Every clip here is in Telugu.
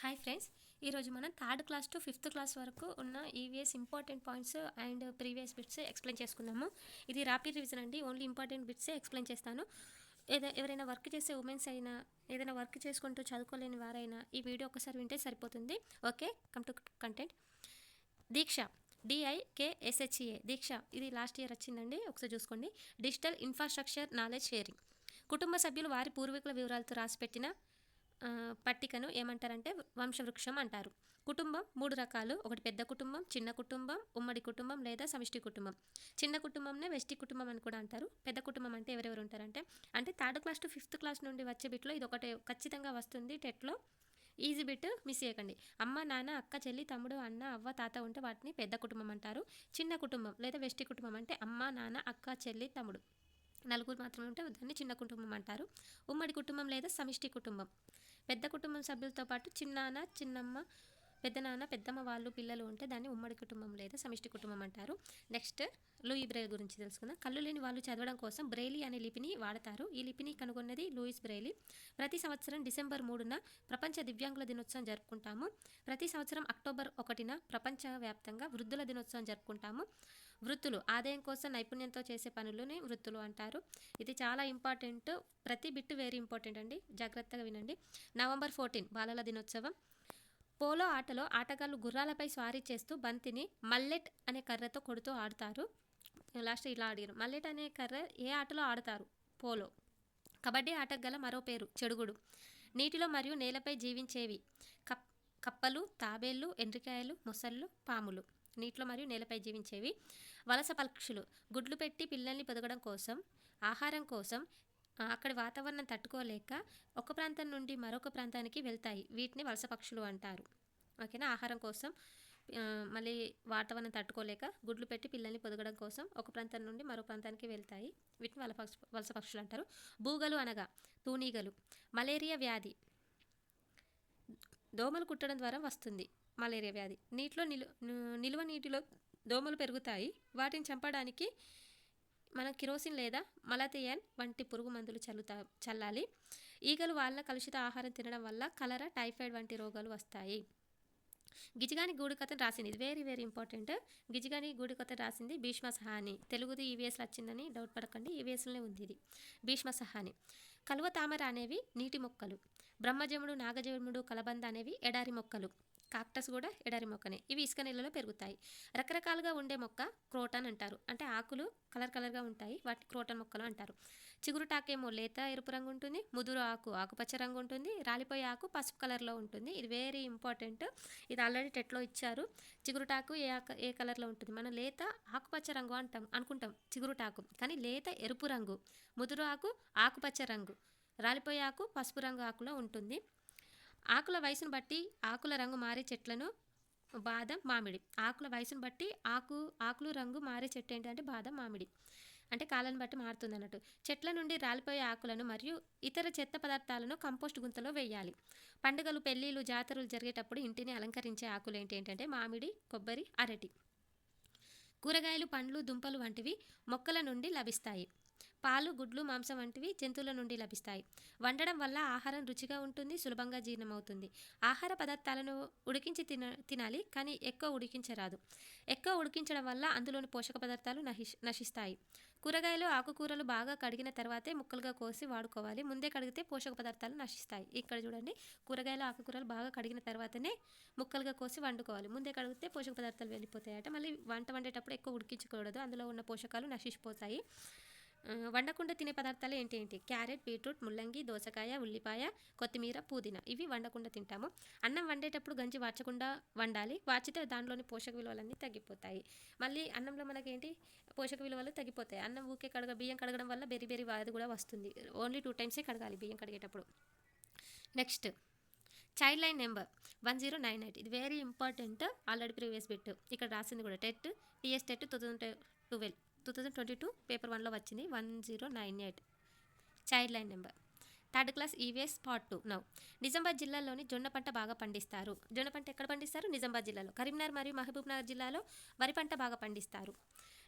హాయ్ ఫ్రెండ్స్, ఈరోజు మనం third class to fifth class వరకు ఉన్న EVS important points and previous bits explain చేసుకుందాము. ఇది ర్యాపిడ్ రివిజన్ అండి, ఓన్లీ ఇంపార్టెంట్ బిట్సే ఎక్స్ప్లెయిన్ చేస్తాను. ఎవరైనా వర్క్ చేసే ఉమెన్స్ అయినా, ఏదైనా వర్క్ చేసుకుంటూ చదువుకోలేని వారైనా ఈ వీడియో ఒకసారి వింటే సరిపోతుంది. Okay, come to content. Diksha, DIKSHA, Diksha ఇది లాస్ట్ ఇయర్ వచ్చిందండి, ఒకసారి చూసుకోండి. Digital infrastructure knowledge sharing. కుటుంబ సభ్యులు వారి పూర్వీకుల వివరాలతో రాసిపెట్టిన పట్టికను ఏమంటారంటే వంశవృక్షం అంటారు. కుటుంబం 3 రకాలు. ఒకటి పెద్ద కుటుంబం, చిన్న కుటుంబం, ఉమ్మడి కుటుంబం లేదా సమిష్టి కుటుంబం. చిన్న కుటుంబంనే వెష్టి కుటుంబం అని కూడా అంటారు. పెద్ద కుటుంబం అంటే ఎవరెవరు ఉంటారంటే third class to fifth class నుండి వచ్చే బిట్లో ఇది ఒకటే ఖచ్చితంగా వస్తుంది టెట్లో. ఈజీ బిట్ మిస్ చేయకండి. అమ్మ, నాన్న, అక్క, చెల్లి, తమ్ముడు, అన్న, అవ్వ, తాత ఉంటే వాటిని పెద్ద కుటుంబం అంటారు. చిన్న కుటుంబం లేదా వెష్టి కుటుంబం అంటే అమ్మ, నాన్న, అక్క, చెల్లి, తమ్ముడు నలుగురు మాత్రమే ఉంటే దాన్ని చిన్న కుటుంబం అంటారు. ఉమ్మడి కుటుంబం లేదా సమిష్టి కుటుంబం పెద్ద కుటుంబం సభ్యులతో పాటు చిన్నాన్న, చిన్నమ్మ, పెద్దనాన్న, పెద్దమ్మ వాళ్ళు పిల్లలు ఉంటే దాన్ని ఉమ్మడి కుటుంబం లేదా సమిష్టి కుటుంబం అంటారు. నెక్స్ట్ లూయి బ్రెయిలీ గురించి తెలుసుకుందాం. కళ్ళు లేని వాళ్ళు చదవడం కోసం బ్రెయిలీ అనే లిపిని వాడతారు. ఈ లిపిని కనుగొన్నది లూయిస్ బ్రెయిలీ. ప్రతి సంవత్సరం డిసెంబర్ 3న ప్రపంచ దివ్యాంగుల దినోత్సవం జరుపుకుంటాము. ప్రతి సంవత్సరం అక్టోబర్ 1న ప్రపంచవ్యాప్తంగా వృద్ధుల దినోత్సవం జరుపుకుంటాము. వృత్తులు ఆదాయం కోసం నైపుణ్యంతో చేసే పనులని వృత్తులు అంటారు. ఇది చాలా ఇంపార్టెంట్, ప్రతి బిట్ వెరీ ఇంపార్టెంట్ అండి, జాగ్రత్తగా వినండి. నవంబర్ 14 బాలల దినోత్సవం. పోలో ఆటలో ఆటగాళ్ళు గుర్రాలపై స్వారీ చేస్తూ బంతిని మల్లెట్ అనే కర్రతో కొడుతూ ఆడతారు. లాస్ట్ ఇలా అడిగారు, మల్లెట్ అనే కర్ర ఏ ఆటలో ఆడతారు? పోలో. కబడ్డీ ఆటకు గల మరో పేరు చెడుగుడు. నీటిలో మరియు నేలపై జీవించేవి కప్పలు, తాబేళ్లు, ఎండ్రికాయలు, మొసళ్ళు, పాములు. నీటిలో మరియు నేలపై జీవించేవి. వలస పక్షులు గుడ్లు పెట్టి పిల్లల్ని పొదగడం కోసం, ఆహారం కోసం అక్కడి వాతావరణం తట్టుకోలేక ఒక ప్రాంతం నుండి మరొక ప్రాంతానికి వెళ్తాయి. వీటిని వలస పక్షులు అంటారు. ఓకేనా. ఆహారం కోసం మళ్ళీ వాతావరణం తట్టుకోలేక గుడ్లు పెట్టి పిల్లల్ని పొదగడం కోసం ఒక ప్రాంతం నుండి మరో ప్రాంతానికి వెళ్తాయి. వీటిని వలస పక్షులు అంటారు. బూగలు అనగా తూనీగలు. మలేరియా వ్యాధి దోమలు కుట్టడం ద్వారా వస్తుంది. మలేరియా వ్యాధి నీటిలో నిల్వ నీటిలో దోమలు పెరుగుతాయి. వాటిని చంపడానికి మనం కిరోసిన్ లేదా మలథియాన్ వంటి పురుగు మందులు చల్లాలి. ఈగలు వాళ్ళ కలుషిత ఆహారం తినడం వల్ల కలరా, టైఫాయిడ్ వంటి రోగాలు వస్తాయి. గిజిగాని గూడు కథను రాసింది, ఇది వెరీ వెరీ ఇంపార్టెంట్. గిజిగాని గూడు కథ రాసింది భీష్మ సహాని. తెలుగుది ఈవీఎస్లో వచ్చిందని డౌట్ పడకండి, ఈవీఎస్లోనే ఉంది ఇది. భీష్మ సహాని. కలువ, తామర అనేవి నీటి మొక్కలు. బ్రహ్మజముడు, నాగజముడు, కలబంద అనేవి ఎడారి మొక్కలు. కాక్టస్ కూడా ఎడారి మొక్కనే. ఇవి ఇసుక నీళ్ళలో పెరుగుతాయి. రకరకాలుగా ఉండే మొక్క క్రోటన్ అంటారు. అంటే ఆకులు కలర్గా ఉంటాయి, వాటిని క్రోటన్ మొక్కలు అంటారు. చిగురుటాకేమో లేత ఎరుపు రంగు ఉంటుంది, ముదురు ఆకు ఆకుపచ్చ రంగు ఉంటుంది, రాలిపోయే ఆకు పసుపు కలర్లో ఉంటుంది. ఇది వెరీ ఇంపార్టెంట్, ఇది ఆల్రెడీ టెట్లో ఇచ్చారు. చిగురుటాకు ఏ కలర్లో ఉంటుంది? మనం లేత ఆకుపచ్చ రంగు అనుకుంటాం చిగురుటాకు, కానీ లేత ఎరుపు రంగు, ముదురు ఆకు ఆకుపచ్చ రంగు, రాలిపోయే ఆకు పసుపు రంగు ఆకులో ఉంటుంది. ఆకుల వయసును బట్టి ఆకుల రంగు మారే చెట్లను బాదం, మామిడి. ఆకుల వయసును బట్టి ఆకులు రంగు మారే చెట్టు ఏంటంటే బాదం, మామిడి. అంటే కాలాన్ని బట్టి మారుతుంది అన్నట్టు. చెట్ల నుండి రాలిపోయే ఆకులను మరియు ఇతర చెత్త పదార్థాలను కంపోస్ట్ గుంతలో వేయాలి. పండుగలు, పెళ్ళిళ్ళు, జాతరలు జరిగేటప్పుడు ఇంటిని అలంకరించే ఆకులు ఏంటంటే మామిడి, కొబ్బరి, అరటి. కూరగాయలు, పండ్లు, దుంపలు వంటివి మొక్కల నుండి లభిస్తాయి. పాలు, గుడ్లు, మాంసం వంటివి జంతువుల నుండి లభిస్తాయి. వండడం వల్ల ఆహారం రుచిగా ఉంటుంది, సులభంగా జీర్ణమవుతుంది. ఆహార పదార్థాలను ఉడికించి తినాలి, కానీ ఎక్కువ ఉడికించరాదు. ఎక్కువ ఉడికించడం వల్ల అందులోని పోషక పదార్థాలు నశిస్తాయి. కూరగాయలు, ఆకుకూరలు బాగా కడిగిన తర్వాతే ముక్కలుగా కోసి వాడుకోవాలి. ముందే కడిగితే పోషక పదార్థాలు నశిస్తాయి. ఇక్కడ చూడండి, కూరగాయలు, ఆకుకూరలు బాగా కడిగిన తర్వాతనే ముక్కలుగా కోసి వండుకోవాలి. ముందే కడిగితే పోషక పదార్థాలు వెళ్ళిపోతాయట. మళ్ళీ వంట వండేటప్పుడు ఎక్కువ ఉడికించకూడదు, అందులో ఉన్న పోషకాలు నశిసిపోతాయి. వండకుండా తినే పదార్థాలు ఏంటి? క్యారెట్, బీట్రూట్, ముల్లంగి, దోసకాయ, ఉల్లిపాయ, కొత్తిమీర, పుదీనా. ఇవి వండకుండా తింటాము. అన్నం వండేటప్పుడు గంజి వార్చకుండా వండాలి. వార్చితే దానిలోని పోషక విలువలన్నీ తగ్గిపోతాయి. మళ్ళీ అన్నంలో మనకేంటి పోషక విలువలు తగ్గిపోతాయి. అన్నం ఊకే బియ్యం కడగడం వల్ల బెరి వ్యాధి కూడా వస్తుంది. ఓన్లీ 2 టైమ్సే కడగాలి బియ్యం కడిగేటప్పుడు. Next childline number 1098. ఇది very important, already previous bit ఇక్కడ రాసింది కూడా. టీఎస్ టెట్ 2022 పేపర్ 1లో వచ్చింది. 1098 child line number. Third class EVS part 2. Now Nizamabad జిల్లాలోని జొన్న పంట బాగా పండిస్తారు. జొన్న పంట ఎక్కడ పండిస్తారు? నిజామాబాద్ జిల్లాలో. కరీంనగర్ మరియు మహబూబ్నగర్ జిల్లాలో వరి పంట బాగా పండిస్తారు.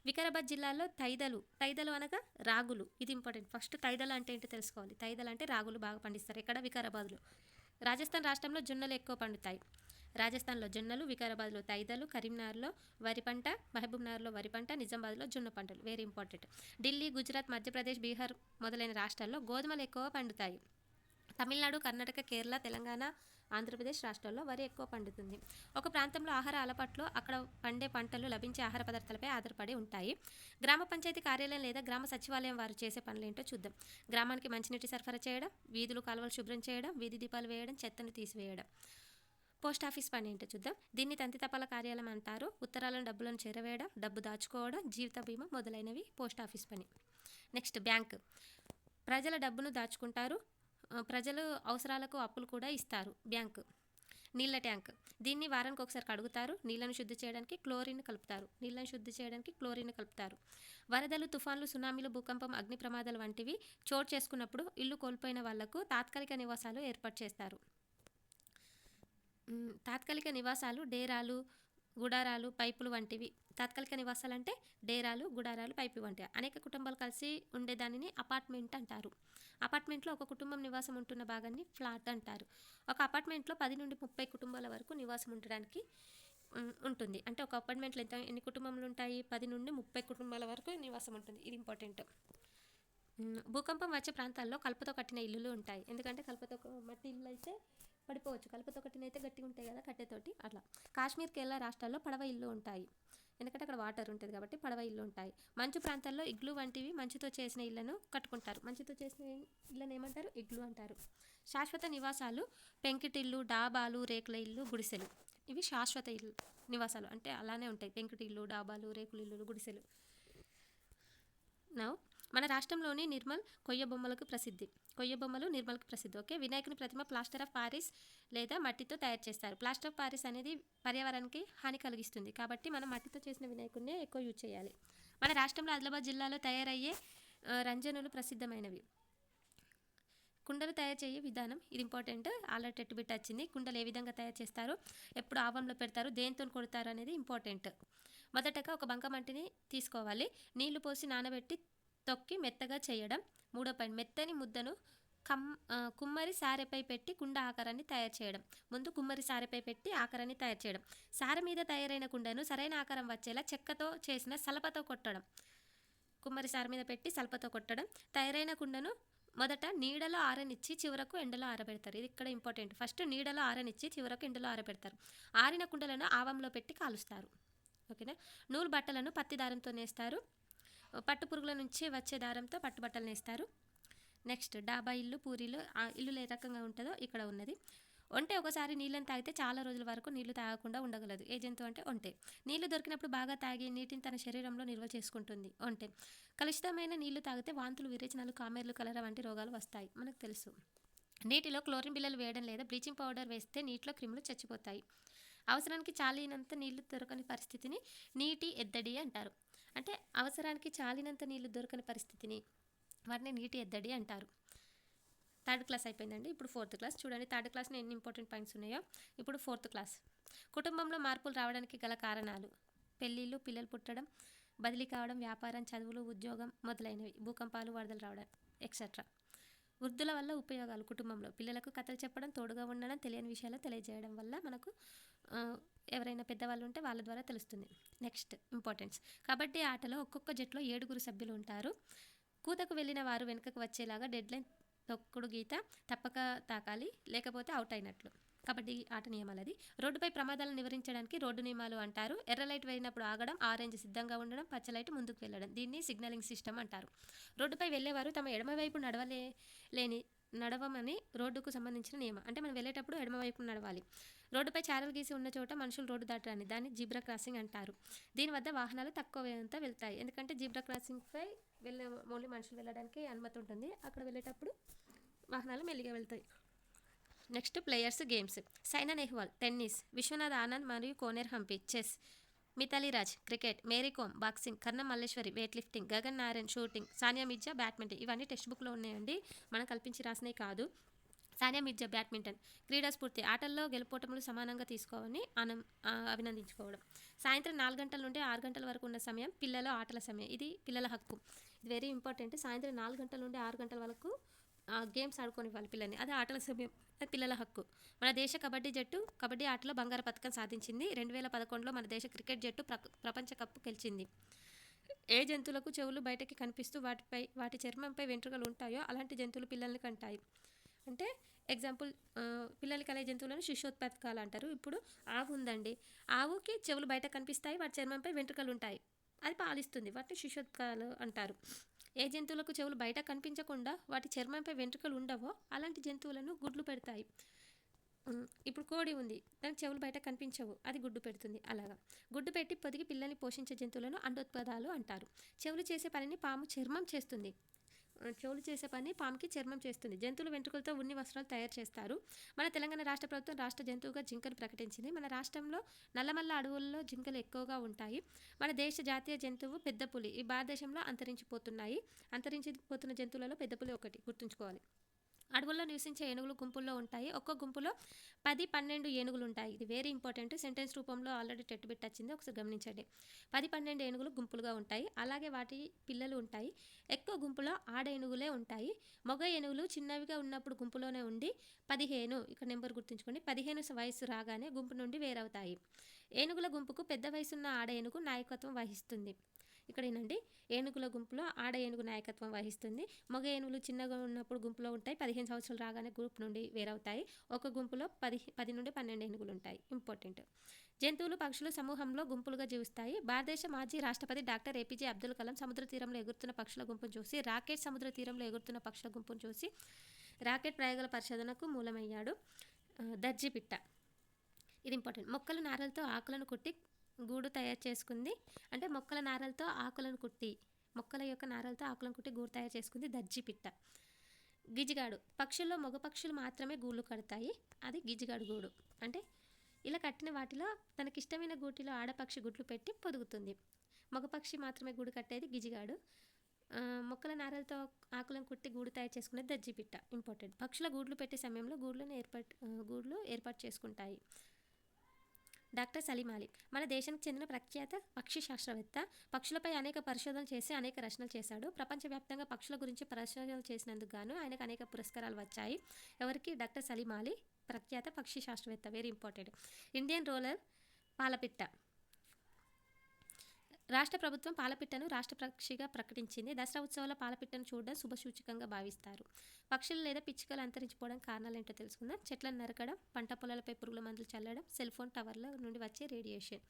వికారాబాద్ జిల్లాలో తైదలు అనగా రాగులు. ఇది ఇంపార్టెంట్, ఫస్ట్ తైదలు అంటే ఏంటో తెలుసుకోవాలి. తైదలు అంటే రాగులు బాగా పండిస్తారు. ఎక్కడ? వికారాబాద్లో. రాజస్థాన్ రాష్ట్రంలో జొన్నలు ఎక్కువ పండుతాయి. రాజస్థాన్లో జొన్నలు, వికారాబాద్లో తైదలు, కరీంనగర్లో వరి పంట, మహబూబ్నగర్లో వరి పంట, నిజామాబాద్లో జొన్న పంటలు. Very important. ఢిల్లీ, గుజరాత్, మధ్యప్రదేశ్, బీహార్ మొదలైన రాష్ట్రాల్లో గోధుమలు ఎక్కువ పండుతాయి. తమిళనాడు, కర్ణాటక, కేరళ, తెలంగాణ, ఆంధ్రప్రదేశ్ రాష్ట్రాల్లో వరి ఎక్కువ పండుతుంది. ఒక ప్రాంతంలో ఆహార అలవాట్లు అక్కడ పండే పంటలు లభించే ఆహార పదార్థాలపై ఆధారపడి ఉంటాయి. గ్రామ పంచాయతీ కార్యాలయం లేదా గ్రామ సచివాలయం వారు చేసే పనులు ఏంటో చూద్దాం. గ్రామానికి మంచినీటి సరఫరా చేయడం, వీధులు కాలువలు శుభ్రం చేయడం, వీధి దీపాలు వేయడం, చెత్తను తీసివేయడం. పోస్ట్ ఆఫీస్ పని ఏంటో చూద్దాం. దీన్ని తంతి తపాల కార్యాలయం అంటారు. ఉత్తరాలను డబ్బులను చేరవేయడం, డబ్బు దాచుకోవడం, జీవిత బీమా మొదలైనవి పోస్ట్ ఆఫీస్ పని. Next bank. ప్రజల డబ్బును దాచుకుంటారు. ప్రజలు అవసరాలకు అప్పులు కూడా ఇస్తారు. బ్యాంకు. నీళ్ళ ట్యాంక్. దీన్ని వారానికి ఒకసారి కడుగుతారు. నీళ్లను శుద్ధి చేయడానికి క్లోరిన్ కలుపుతారు. వరదలు, తుఫాన్లు, సునామీలు, భూకంపం, అగ్ని ప్రమాదాలు వంటివి చోటు చేసుకున్నప్పుడు ఇల్లు కోల్పోయిన వాళ్లకు తాత్కాలిక నివాసాలు ఏర్పాటు చేస్తారు. తాత్కాలిక నివాసాలు డేరాలు, గుడారాలు, పైపులు వంటివి. తాత్కాలిక నివాసాలు అంటే డేరాలు, గుడారాలు, పైపు వంటివి. అనేక కుటుంబాలు కలిసి ఉండేదానిని అపార్ట్మెంట్ అంటారు. అపార్ట్మెంట్లో ఒక కుటుంబం నివాసం ఉంటున్న భాగాన్ని ఫ్లాట్ అంటారు. ఒక అపార్ట్మెంట్లో 10 నుండి 30 కుటుంబాల వరకు నివాసం ఉండడానికి ఉంటుంది. అంటే ఒక అపార్ట్మెంట్లో ఎన్ని కుటుంబాలు ఉంటాయి? 10 నుండి 30 కుటుంబాల వరకు నివాసం ఉంటుంది. ఇది ఇంపార్టెంట్. భూకంపం వచ్చే ప్రాంతాల్లో కలపతో కట్టిన ఇల్లులు ఉంటాయి. ఎందుకంటే కలపతో మట్టి ఇల్లు అయితే పడిపోవచ్చు, కలపతో కట్టిన అయితే గట్టిగా ఉంటాయి కదా కట్టెతోటి. అట్లా కాశ్మీర్, కేరళ రాష్ట్రాల్లో పడవ ఇల్లు ఉంటాయి. ఎందుకంటే అక్కడ వాటర్ ఉంటుంది కాబట్టి పడవ ఇల్లు ఉంటాయి. మంచు ప్రాంతాల్లో ఇగ్లు వంటివి మంచుతో చేసిన ఇళ్లను కట్టుకుంటారు. మంచుతో చేసిన ఇళ్ళని ఏమంటారు? ఇగ్లు అంటారు. శాశ్వత నివాసాలు పెంకుటిల్లు, డాబాలు, రేకుల ఇల్లు, గుడిసెలు. ఇవి శాశ్వత ఇల్లు నివాసాలు అంటే అలానే ఉంటాయి. పెంకుటిల్లు, డాబాలు, రేకుల ఇల్లు, గుడిసెలు. మన రాష్ట్రంలోని నిర్మల్ కొయ్య బొమ్మలకు ప్రసిద్ధి. ఓకే. వినాయకుని ప్రతిమ ప్లాస్టర్ ఆఫ్ పారిస్ లేదా మట్టితో తయారు చేస్తారు. ప్లాస్టర్ ఆఫ్ పారిస్ అనేది పర్యావరణానికి హాని కలిగిస్తుంది కాబట్టి మనం మట్టితో చేసిన వినాయకుడినే ఎక్కువ యూజ్ చేయాలి. మన రాష్ట్రంలో ఆదిలాబాద్ జిల్లాలో తయారయ్యే రంజనులు ప్రసిద్ధమైనవి. కుండలు తయారు చేయే విధానం ఇది ఇంపార్టెంట్. ఆల్రెడీ టెట్ బిట్ వచ్చింది. కుండలు ఏ విధంగా తయారు చేస్తారు, ఎప్పుడు ఆవంలో పెడతారు, దేంతో కొడతారు అనేది ఇంపార్టెంట్. మొదటగా ఒక బంకమట్టిని తీసుకోవాలి. నీళ్లు పోసి నానబెట్టి తొక్కి మెత్తగా చేయడం. మూడో పాయింట్, మెత్తని ముద్దను కుమ్మరి సారెపై పెట్టి కుండ ఆకారాన్ని తయారు చేయడం. ముందు కుమ్మరి సారెపై పెట్టి ఆకారాన్ని తయారు చేయడం. సారె మీద తయారైన కుండను సరైన ఆకారం వచ్చేలా చెక్కతో చేసిన సలపతో కొట్టడం. కుమ్మరి సారె మీద పెట్టి సలపతో కొట్టడం. తయారైన కుండను మొదట నీడలో ఆరనిచ్చి చివరకు ఎండలో ఆరబెడతారు. ఇది ఇక్కడ ఇంపార్టెంట్. ఫస్ట్ నీడలో ఆరనిచ్చి చివరకు ఎండలో ఆరబెడతారు. ఆరిన కుండలను ఆవంలో పెట్టి కాలుస్తారు. ఓకేనా. నూలు బట్టలను పత్తి దారంతో నేస్తారు. పట్టు పురుగుల నుంచి వచ్చే దారంతో పట్టుబట్టలు నేస్తారు. నెక్స్ట్ డాబా ఇల్లు, పూరీలు. ఆ ఇల్లు ఏ రకంగా ఉంటుందో ఇక్కడ ఉన్నది. ఒంటె ఒకసారి నీళ్ళని తాగితే చాలా రోజుల వరకు నీళ్లు తాగకుండా ఉండగలదు. ఏ జంతువు అంటే ఒంటె. నీళ్లు దొరికినప్పుడు బాగా తాగి నీటిని తన శరీరంలో నిల్వ చేసుకుంటుంది ఒంటె. కలుషితమైన నీళ్లు తాగితే వాంతులు, విరేచనాలు, కామెర్లు, కలరా వంటి రోగాలు వస్తాయి మనకు తెలుసు. నీటిలో క్లోరిన్ బిళ్ళలు వేయడం లేదా బ్లీచింగ్ పౌడర్ వేస్తే నీటిలో క్రిములు చచ్చిపోతాయి. అవసరానికి చాలినంత నీళ్లు దొరకని పరిస్థితిని నీటి ఎద్దడి అంటారు. అంటే అవసరానికి చాలినంత నీళ్లు దొరకని పరిస్థితిని వాటిని నీటి ఎద్దడి అంటారు. 3rd క్లాస్ అయిపోయిందండి. ఇప్పుడు 4th క్లాస్ చూడండి. 3rd క్లాస్లో ఎన్ని ఇంపార్టెంట్ పాయింట్స్ ఉన్నాయో. ఇప్పుడు 4th క్లాస్. కుటుంబంలో మార్పులు రావడానికి గల కారణాలు. పెళ్ళిళ్ళు, పిల్లలు పుట్టడం, బదిలీ కావడం, వ్యాపారం, చదువులు, ఉద్యోగం మొదలైనవి. భూకంపాలు, వరదలు రావడం ఎక్సెట్రా. వృద్ధుల వల్ల ఉపయోగాలు. కుటుంబంలో పిల్లలకు కథలు చెప్పడం, తోడుగా ఉండడం, తెలియని విషయాలు తెలియజేయడం వల్ల మనకు ఎవరైనా పెద్దవాళ్ళు ఉంటే వాళ్ళ ద్వారా తెలుస్తుంది. Next importance. కబడ్డీ ఆటలో ఒక్కొక్క జట్లో 7 సభ్యులు ఉంటారు. కూతకు వెళ్ళిన వారు వెనుకకు వచ్చేలాగా డెడ్లైన్ తొక్కుడు గీత తప్పక తాకాలి, లేకపోతే అవుట్ అయినట్లు. కబడ్డీ ఆట నియమాలు అది. రోడ్డుపై ప్రమాదాలను నివారించడానికి రోడ్డు నియమాలు అంటారు. ఎర్ర లైట్ వేయినప్పుడు ఆగడం, ఆరెంజ్ సిద్ధంగా ఉండడం, పచ్చ లైట్ ముందుకు వెళ్ళడం. దీన్ని సిగ్నలింగ్ సిస్టమ్ అంటారు. రోడ్డుపై వెళ్ళేవారు తమ ఎడమవైపు నడవమని రోడ్డుకు సంబంధించిన నియమం. అంటే మనం వెళ్ళేటప్పుడు ఎడమవైపు నడవాలి. రోడ్డుపై చారలు గీసి ఉన్న చోట మనుషులు రోడ్డు దాటరాని దాన్ని జీబ్రా క్రాసింగ్ అంటారు. దీని వద్ద వాహనాలు తక్కువ వేగంతో వెళ్తాయి. ఎందుకంటే జీబ్రా క్రాసింగ్పై ఓన్లీ మనుషులు వెళ్ళడానికి అనుమతి ఉంటుంది. అక్కడ వెళ్ళేటప్పుడు వాహనాలు మెల్లిగా వెళ్తాయి. Next players, games. Saina Nehwal tennis, Vishwanath Anand మరియు Koneru Humpy chess, Mithali Raj cricket, Mary Kom boxing, Karnam Malleswari weight lifting, Gagan Narayan shooting, Sania Mirza badminton. ఇవన్నీ టెక్స్ట్ బుక్లో ఉన్నాయండి, మనం కల్పించి రాసినవి కాదు. సానియా మిర్జా బ్యాడ్మింటన్. క్రీడా స్ఫూర్తి. ఆటల్లో గెలుపోటములు సమానంగా తీసుకోవాలని అభినందించుకోవడం. సాయంత్రం 4 గంటల నుండి 6 గంటల వరకు ఉన్న సమయం పిల్లల ఆటల సమయం. ఇది పిల్లల హక్కు. ఇది వెరీ ఇంపార్టెంట్. సాయంత్రం 4 గంటల నుండి 6 గంటల వరకు గేమ్స్ ఆడుకోనివ్వాలి పిల్లల్ని. అది ఆటల సమయం. అది పిల్లల హక్కు. మన దేశ కబడ్డీ జట్టు కబడ్డీ ఆటలో బంగారు పతకం సాధించింది. 2011లో మన దేశ క్రికెట్ జట్టు ప్రపంచ కప్ గెలిచింది. ఏ జంతువులకు చెవులు బయటకి కనిపిస్తూ వాటి చర్మంపై వెంట్రుకలు ఉంటాయో అలాంటి జంతువులు పిల్లల్ని కంటాయి. అంటే ఎగ్జాంపుల్ పిల్లలకి కనే జంతువులను శిశోత్పాదకాలు అంటారు. ఇప్పుడు ఆవు ఉందండి. ఆవుకి చెవులు బయట కనిపిస్తాయి. వాటి చర్మంపై వెంట్రుకలు ఉంటాయి. అది పాలిస్తుంది. వాటిని శిశోత్కాలు అంటారు. ఏ జంతువులకు చెవులు బయట కనిపించకుండా వాటి చర్మంపై వెంట్రుకలు ఉండవో అలాంటి జంతువులను గుడ్లు పెడతాయి. ఇప్పుడు కోడి ఉంది. దానికి చెవులు బయట కనిపించవు. అది గుడ్డు పెడుతుంది. అలాగా గుడ్డు పెట్టి పొదిగి పిల్లల్ని పోషించే జంతువులను అండోత్పాదాలు అంటారు. చెవులు చేసే పనిని పాము చర్మం చేస్తుంది. చెవులు చేసే పని పాముకి చర్మం చేస్తుంది. జంతువుల వెంట్రుకలతో ఉన్ని వస్త్రాలు తయారు చేస్తారు. మన తెలంగాణ రాష్ట్ర ప్రభుత్వం రాష్ట్ర జంతువుగా జింకను ప్రకటించింది. మన రాష్ట్రంలో నల్లమల్ల అడవుల్లో జింకలు ఎక్కువగా ఉంటాయి. మన దేశ జాతీయ జంతువు పెద్ద పులి. ఈ భారతదేశంలో అంతరించిపోతున్న జంతువులలో పెద్ద పులి ఒకటి, గుర్తుంచుకోవాలి. అడవుల్లో నివసించే ఏనుగులు గుంపుల్లో ఉంటాయి. ఒక్క గుంపులో 10-12 ఏనుగులు ఉంటాయి. ఇది వెరీ ఇంపార్టెంట్. సెంటెన్స్ రూపంలో ఆల్రెడీ టెట్ బిట్ వచ్చింది. ఒకసారి గమనించండి. 10-12 ఏనుగులు గుంపులుగా ఉంటాయి. అలాగే వాటి పిల్లలు ఉంటాయి. ఎక్కువ గుంపులో ఆడ ఏనుగులే ఉంటాయి. మగ ఏనుగులు చిన్నవిగా ఉన్నప్పుడు గుంపులోనే ఉండి 15, ఇక్కడ నెంబర్ గుర్తుంచుకోండి, 15 వయసు రాగానే గుంపు నుండి వేరవుతాయి. ఏనుగుల గుంపుకు పెద్ద వయసున్న ఆడ ఏనుగు నాయకత్వం వహిస్తుంది. ఇక్కడ ఏంటండి, ఏనుగుల గుంపులో ఆడ ఏనుగు నాయకత్వం వహిస్తుంది. మగ ఏనుగులు చిన్నగా ఉన్నప్పుడు గుంపులో ఉంటాయి. 15 సంవత్సరాలు రాగానే గ్రూప్ నుండి వేరవుతాయి. ఒక గుంపులో 10 నుండి 12 ఏనుగులు ఉంటాయి. ఇంపార్టెంట్. జంతువులు పక్షులు సమూహంలో గుంపులుగా జీవిస్తాయి. భారతదేశ మాజీ రాష్ట్రపతి డాక్టర్ ఏపీజే అబ్దుల్ కలాం సముద్ర తీరంలో ఎగురుతున్న పక్షుల గుంపును చూసి సముద్ర తీరంలో ఎగురుతున్న పక్షుల గుంపును చూసి రాకెట్ ప్రయోగాల పరిశోధనకు మూలమయ్యాడు. దర్జీ పిట్ట, ఇది ఇంపార్టెంట్. మొక్కల నారలతో ఆకులను కుట్టి గూడు తయారు చేసుకుంది. అంటే మొక్కల యొక్క నారలతో ఆకులను కుట్టి గూడు తయారు చేసుకుంది దర్జీ పిట్ట. గిజిగాడు, పక్షుల్లో మగ పక్షులు మాత్రమే గూళ్ళు కడతాయి. అది గిజిగాడు గూడు. అంటే ఇలా కట్టిన వాటిలో తనకిష్టమైన గూటిలో ఆడపక్షి గుడ్లు పెట్టి పొదుగుతుంది. మగపక్షి మాత్రమే గూడు కట్టేది గిజిగాడు. మొక్కల నారలతో ఆకులను కుట్టి గూడు తయారు చేసుకునేది దర్జీ పిట్ట. ఇంపార్టెంట్. పక్షుల గూడ్లు పెట్టే సమయంలో గూడ్లు ఏర్పాటు చేసుకుంటాయి. డాక్టర్ సలీం అలీ, మన దేశానికి చెందిన ప్రఖ్యాత పక్షి శాస్త్రవేత్త. పక్షులపై అనేక పరిశోధనలు చేసి అనేక రచనలు చేశాడు. ప్రపంచవ్యాప్తంగా పక్షుల గురించి పరిశోధనలు చేసినందుకు గాను ఆయనకు అనేక పురస్కారాలు వచ్చాయి. ఎవరికి? డాక్టర్ సలీం అలీ, ప్రఖ్యాత పక్షి శాస్త్రవేత్త. Very important. ఇండియన్ రోలర్ పాలపిట్ట. రాష్ట్ర ప్రభుత్వం పాలపిట్టను రాష్ట్ర పక్షిగా ప్రకటించింది. దసరా ఉత్సవాల పాలపిట్టను చూడడం శుభసూచకంగా భావిస్తారు. పక్షులు లేదా పిచ్చుకలు అంతరించిపోవడం కారణాలు ఏంటో తెలుసుకుందాం. చెట్లను నరకడం, పంట పొలాలపై పురుగుల మందులు చల్లడం, సెల్ ఫోన్ టవర్ల నుండి వచ్చే రేడియేషన్.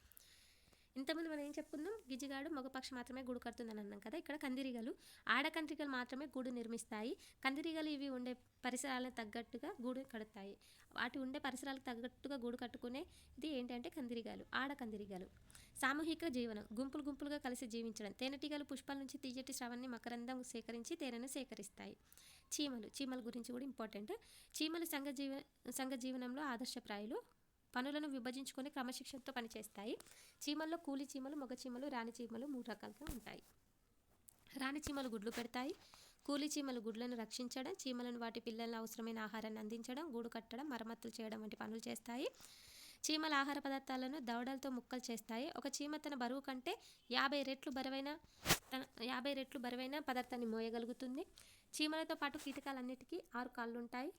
ఇంతకుముందు మనం ఏం చెప్పుకున్నాం? గిజిగాడు మగపక్షి మాత్రమే గూడు కడుతుందని అన్నాం కదా. ఇక్కడ కందిరీగలు, ఆడకందిరీగలు మాత్రమే గూడు నిర్మిస్తాయి. కందిరీగలు ఇవి ఉండే పరిసరాలకు తగ్గట్టుగా గూడు కడతాయి. వాటి ఉండే పరిసరాలకు తగ్గట్టుగా గూడు కట్టుకునేది ఏంటంటే కందిరీగలు, ఆడకందిరీగలు. సామూహిక జీవనం, గుంపులుగా కలిసి జీవించడం. తేనెటీగలు పుష్పాల నుంచి తీయటి స్రవాన్ని మకరందం సేకరించి తేనెను సేకరిస్తాయి. చీమల గురించి కూడా ఇంపార్టెంట్. చీమలు సంఘ జీవనంలో ఆదర్శప్రాయులు. పనులను విభజించుకొని క్రమశిక్షణతో పనిచేస్తాయి. చీమల్లో కూలి చీమలు, మగ చీమలు, రాణి చీమలు 3 రకాలుగా ఉంటాయి. రాణి చీమలు గుడ్లు పెడతాయి. కూలి చీమలు గుడ్లను రక్షించడం, చీమలను వాటి పిల్లలను అవసరమైన ఆహారాన్ని అందించడం, గూడు కట్టడం, మరమ్మతులు చేయడం వంటి పనులు చేస్తాయి. చీమల ఆహార పదార్థాలను దవడలతో ముక్కలు చేస్తాయి. ఒక చీమ తన బరువు కంటే 50 రెట్లు బరువైన పదార్థాన్ని మోయగలుగుతుంది. చీమలతో పాటు కీటకాలన్నిటికీ 6 కాళ్ళు ఉంటాయి.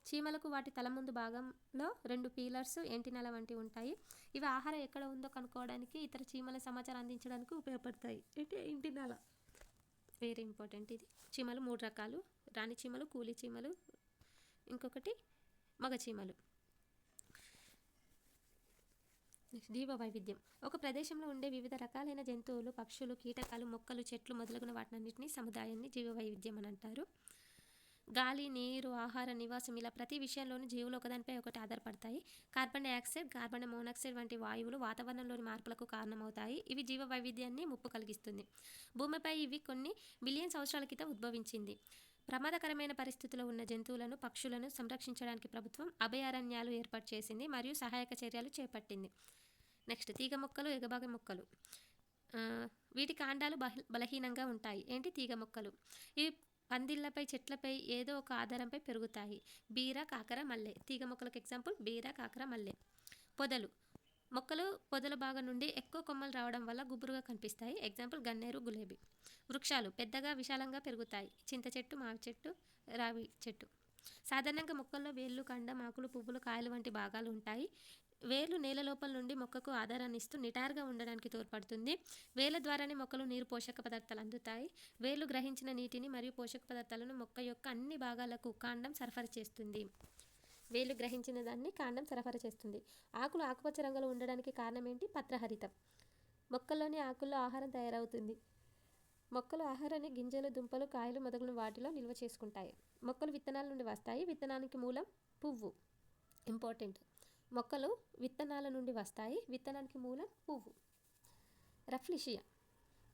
చీమలకు వాటి తల ముందు భాగంలో 2 పీలర్స్, ఎంటినల వంటివి ఉంటాయి. ఇవి ఆహారం ఎక్కడ ఉందో కనుక్కోవడానికి, ఇతర చీమల సమాచారం అందించడానికి ఉపయోగపడతాయి. ఎంటినల వెరీ ఇంపార్టెంట్. ఇది చీమలు 3 రకాలు: రాణి చీమలు, కూలి చీమలు, ఇంకొకటి మగ చీమలు. జీవ వైవిధ్యం, ఒక ప్రదేశంలో ఉండే వివిధ రకాలైన జంతువులు, పక్షులు, కీటకాలు, మొక్కలు, చెట్లు మొదలగున వాటినన్నింటినీ సముదాయాన్ని జీవ వైవిధ్యం అని అంటారు. గాలి, నీరు, ఆహార, నివాసం ఇలా ప్రతి విషయంలోనూ జీవులు ఒకదానిపై ఒకటి ఆధారపడతాయి. కార్బన్ డైఆక్సైడ్, కార్బన్ మోనాక్సైడ్ వంటి వాయువులు వాతావరణంలోని మార్పులకు కారణమవుతాయి. ఇవి జీవ వైవిధ్యాన్ని ముప్పు కలిగిస్తుంది. భూమిపై ఇవి కొన్ని బిలియన్ సంవత్సరాల క్రితం ఉద్భవించింది. ప్రమాదకరమైన పరిస్థితుల్లో ఉన్న జంతువులను, పక్షులను సంరక్షించడానికి ప్రభుత్వం అభయారణ్యాలు ఏర్పాటు చేసింది మరియు సహాయక చర్యలు చేపట్టింది. నెక్స్ట్, తీగ మొక్కలు, ఎగబాగ మొక్కలు. వీటి కాండాలు బలహీనంగా ఉంటాయి. ఏంటి? తీగ మొక్కలు. ఇవి పందిళ్లపై, చెట్లపై ఏదో ఒక ఆధారంపై పెరుగుతాయి. బీర, కాకర, మల్లె. తీగ మొక్కలకు ఎగ్జాంపుల్ బీర, కాకర, మల్లె. పొదలు మొక్కలు పొదల భాగం నుండి ఎక్కువ కొమ్మలు రావడం వల్ల గుబురుగా కనిపిస్తాయి. ఎగ్జాంపుల్ గన్నేరు, గులేబీ. వృక్షాలు పెద్దగా విశాలంగా పెరుగుతాయి. చింత చెట్టు, మావి చెట్టు, రావి చెట్టు. సాధారణంగా మొక్కల్లో వేళ్ళు, కాండం, ఆకులు, పువ్వులు, కాయలు వంటి భాగాలు ఉంటాయి. వేర్లు నేల లోపల నుండి మొక్కకు ఆధారాన్ని ఇస్తూ నిటారుగా ఉండడానికి తోడ్పడుతుంది. వేర్ల ద్వారానే మొక్కలు నీరు, పోషక పదార్థాలు అందుతాయి. వేర్లు గ్రహించిన నీటిని మరియు పోషక పదార్థాలను మొక్క యొక్క అన్ని భాగాలకు కాండం సరఫరా చేస్తుంది. వేర్లు గ్రహించిన దాన్ని కాండం సరఫరా చేస్తుంది. ఆకులు ఆకుపచ్చ రంగులో ఉండడానికి కారణం ఏంటి? పత్రహరితం. మొక్కల్లోని ఆకుల్లో ఆహారం తయారవుతుంది. మొక్కలు ఆహారాన్ని గింజలు, దుంపలు, కాయలు మొదలైన వాటిలో నిల్వ చేసుకుంటాయి. మొక్కలు విత్తనాల నుండి వస్తాయి. విత్తనానికి మూలం పువ్వు. ఇంపార్టెంట్. మొక్కలు విత్తనాల నుండి వస్తాయి. విత్తనానికి మూలం పువ్వు. రఫ్లిషియా.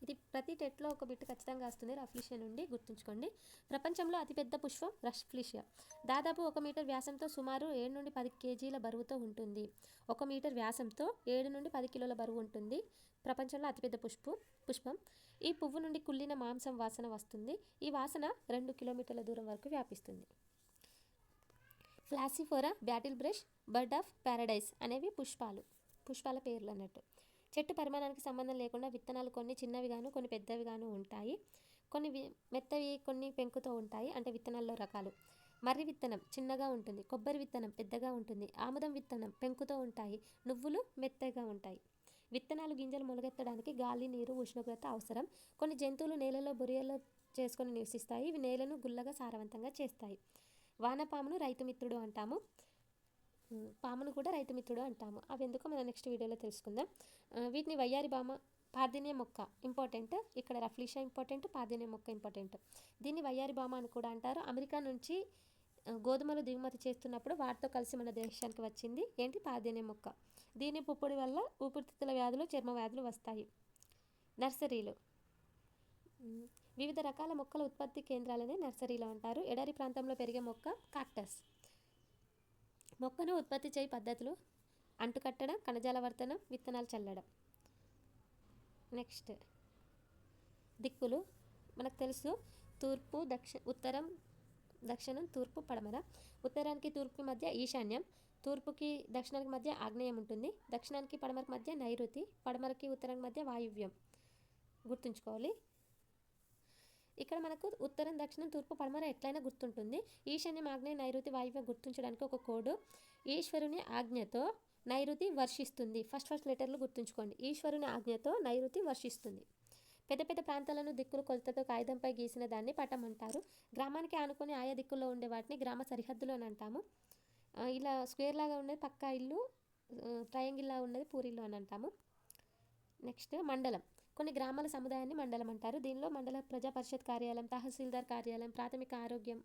ఇది ప్రతి టెట్లో ఒక బిట్ ఖచ్చితంగా వస్తుంది. రఫ్లిషియా నుండి గుర్తుంచుకోండి. ప్రపంచంలో అతిపెద్ద పుష్పం రఫ్లిషియా. దాదాపు 1 మీటర్ వ్యాసంతో సుమారు 7 నుండి 10 కేజీల బరువుతో ఉంటుంది. 1 మీటర్ వ్యాసంతో 7 నుండి 10 కిలోల బరువు ఉంటుంది. ప్రపంచంలో అతిపెద్ద పుష్పం. ఈ పువ్వు నుండి కుళ్ళిన మాంసం వాసన వస్తుంది. ఈ వాసన 2 కిలోమీటర్ల దూరం వరకు వ్యాపిస్తుంది. ఫ్లాసిఫోరా, bottle brush, bird of paradise అనేవి పుష్పాల పేర్లు అన్నట్టు. చెట్టు పరిమాణానికి సంబంధం లేకుండా విత్తనాలు కొన్ని చిన్నవిగాను, కొన్ని పెద్దవిగాను ఉంటాయి. కొన్ని మెత్తవి, కొన్ని పెంకుతో ఉంటాయి. అంటే విత్తనాల్లో రకాలు. మర్రి విత్తనం చిన్నగా ఉంటుంది. కొబ్బరి విత్తనం పెద్దగా ఉంటుంది. ఆముదం విత్తనం పెంకుతో ఉంటాయి. నువ్వులు మెత్తగా ఉంటాయి. విత్తనాలు, గింజలు మొలకెత్తడానికి గాలి, నీరు, ఉష్ణోగ్రత అవసరం. కొన్ని జంతువులు నేలలో బొరియల్లో చేసుకొని నివసిస్తాయి. ఇవి నేలను గుల్లగా, సారవంతంగా చేస్తాయి. వానపామును రైతుమిత్రుడు అంటాము. పామును కూడా రైతుమిత్రుడు అంటాము. అవి ఎందుకో మనం నెక్స్ట్ వీడియోలో తెలుసుకుందాం. వీటిని వయ్యారి భామ, పార్థినియం మొక్క ఇంపార్టెంట్. ఇక్కడ రఫ్లిషియా ఇంపార్టెంట్, పార్థినియం మొక్క ఇంపార్టెంట్. దీన్ని వయ్యారి భామ అని కూడా అంటారు. అమెరికా నుంచి గోధుమలు దిగుమతి చేస్తున్నప్పుడు వాటితో కలిసి మన దేశానికి వచ్చింది ఏంటి? పార్థినియం మొక్క. దీని పుప్పొడి వల్ల ఊపిరితిత్తుల వ్యాధులు, చర్మ వ్యాధులు వస్తాయి. నర్సరీలు. వివిధ రకాల మొక్కల ఉత్పత్తి కేంద్రాలనే నర్సరీలు అంటారు. ఎడారి ప్రాంతంలో పెరిగే మొక్క కాక్టస్. మొక్కను ఉత్పత్తి చేయ పద్ధతులు: అంటుకట్టడం, కణజాలవర్ధనం, విత్తనాలు చల్లడం. నెక్స్ట్ దిక్కులు మనకు తెలుసు. తూర్పు, ఉత్తరం, దక్షిణం, తూర్పు, పడమర. ఉత్తరానికి తూర్పుకి మధ్య ఈశాన్యం, తూర్పుకి దక్షిణానికి మధ్య ఆగ్నేయం ఉంటుంది. దక్షిణానికి పడమరకు మధ్య నైరుతి, పడమరకి ఉత్తరానికి మధ్య వాయువ్యం. గుర్తుంచుకోవాలి. ఇక్కడ మనకు ఉత్తరం, దక్షిణం, తూర్పు, పడమర ఎట్లయినా గుర్తుంటుంది. ఈశాన్యం, ఆగ్నేయ, నైరుతి, వాయువ్యం గుర్తుంచడానికి ఒక కోడ్. ఈశ్వరుని ఆజ్ఞతో నైరుతి వర్షిస్తుంది. ఫస్ట్ లెటర్లు గుర్తుంచుకోండి. ఈశ్వరుని ఆజ్ఞతో నైరుతి వర్షిస్తుంది. పెద్ద పెద్ద ప్రాంతాలను దిక్కులు కొలతతో కాగితంపై గీసిన దాన్ని పటం అంటారు. గ్రామానికి ఆనుకొని ఆయా దిక్కుల్లో ఉండే వాటిని గ్రామ సరిహద్దులు అని అంటాము. ఇలా స్క్వేర్ లాగా ఉన్నది పక్కా ఇల్లు, ట్రయాంగిల్ లాగా ఉన్నది పూరిల్లు అని అంటాము. నెక్స్ట్ మండలం. కొన్ని గ్రామాల సముదాయాన్ని మండలం అంటారు. దీనిలో మండల ప్రజా పరిషత్ కార్యాలయం, తహసీల్దార్ కార్యాలయం, ప్రాథమిక ఆరోగ్యం,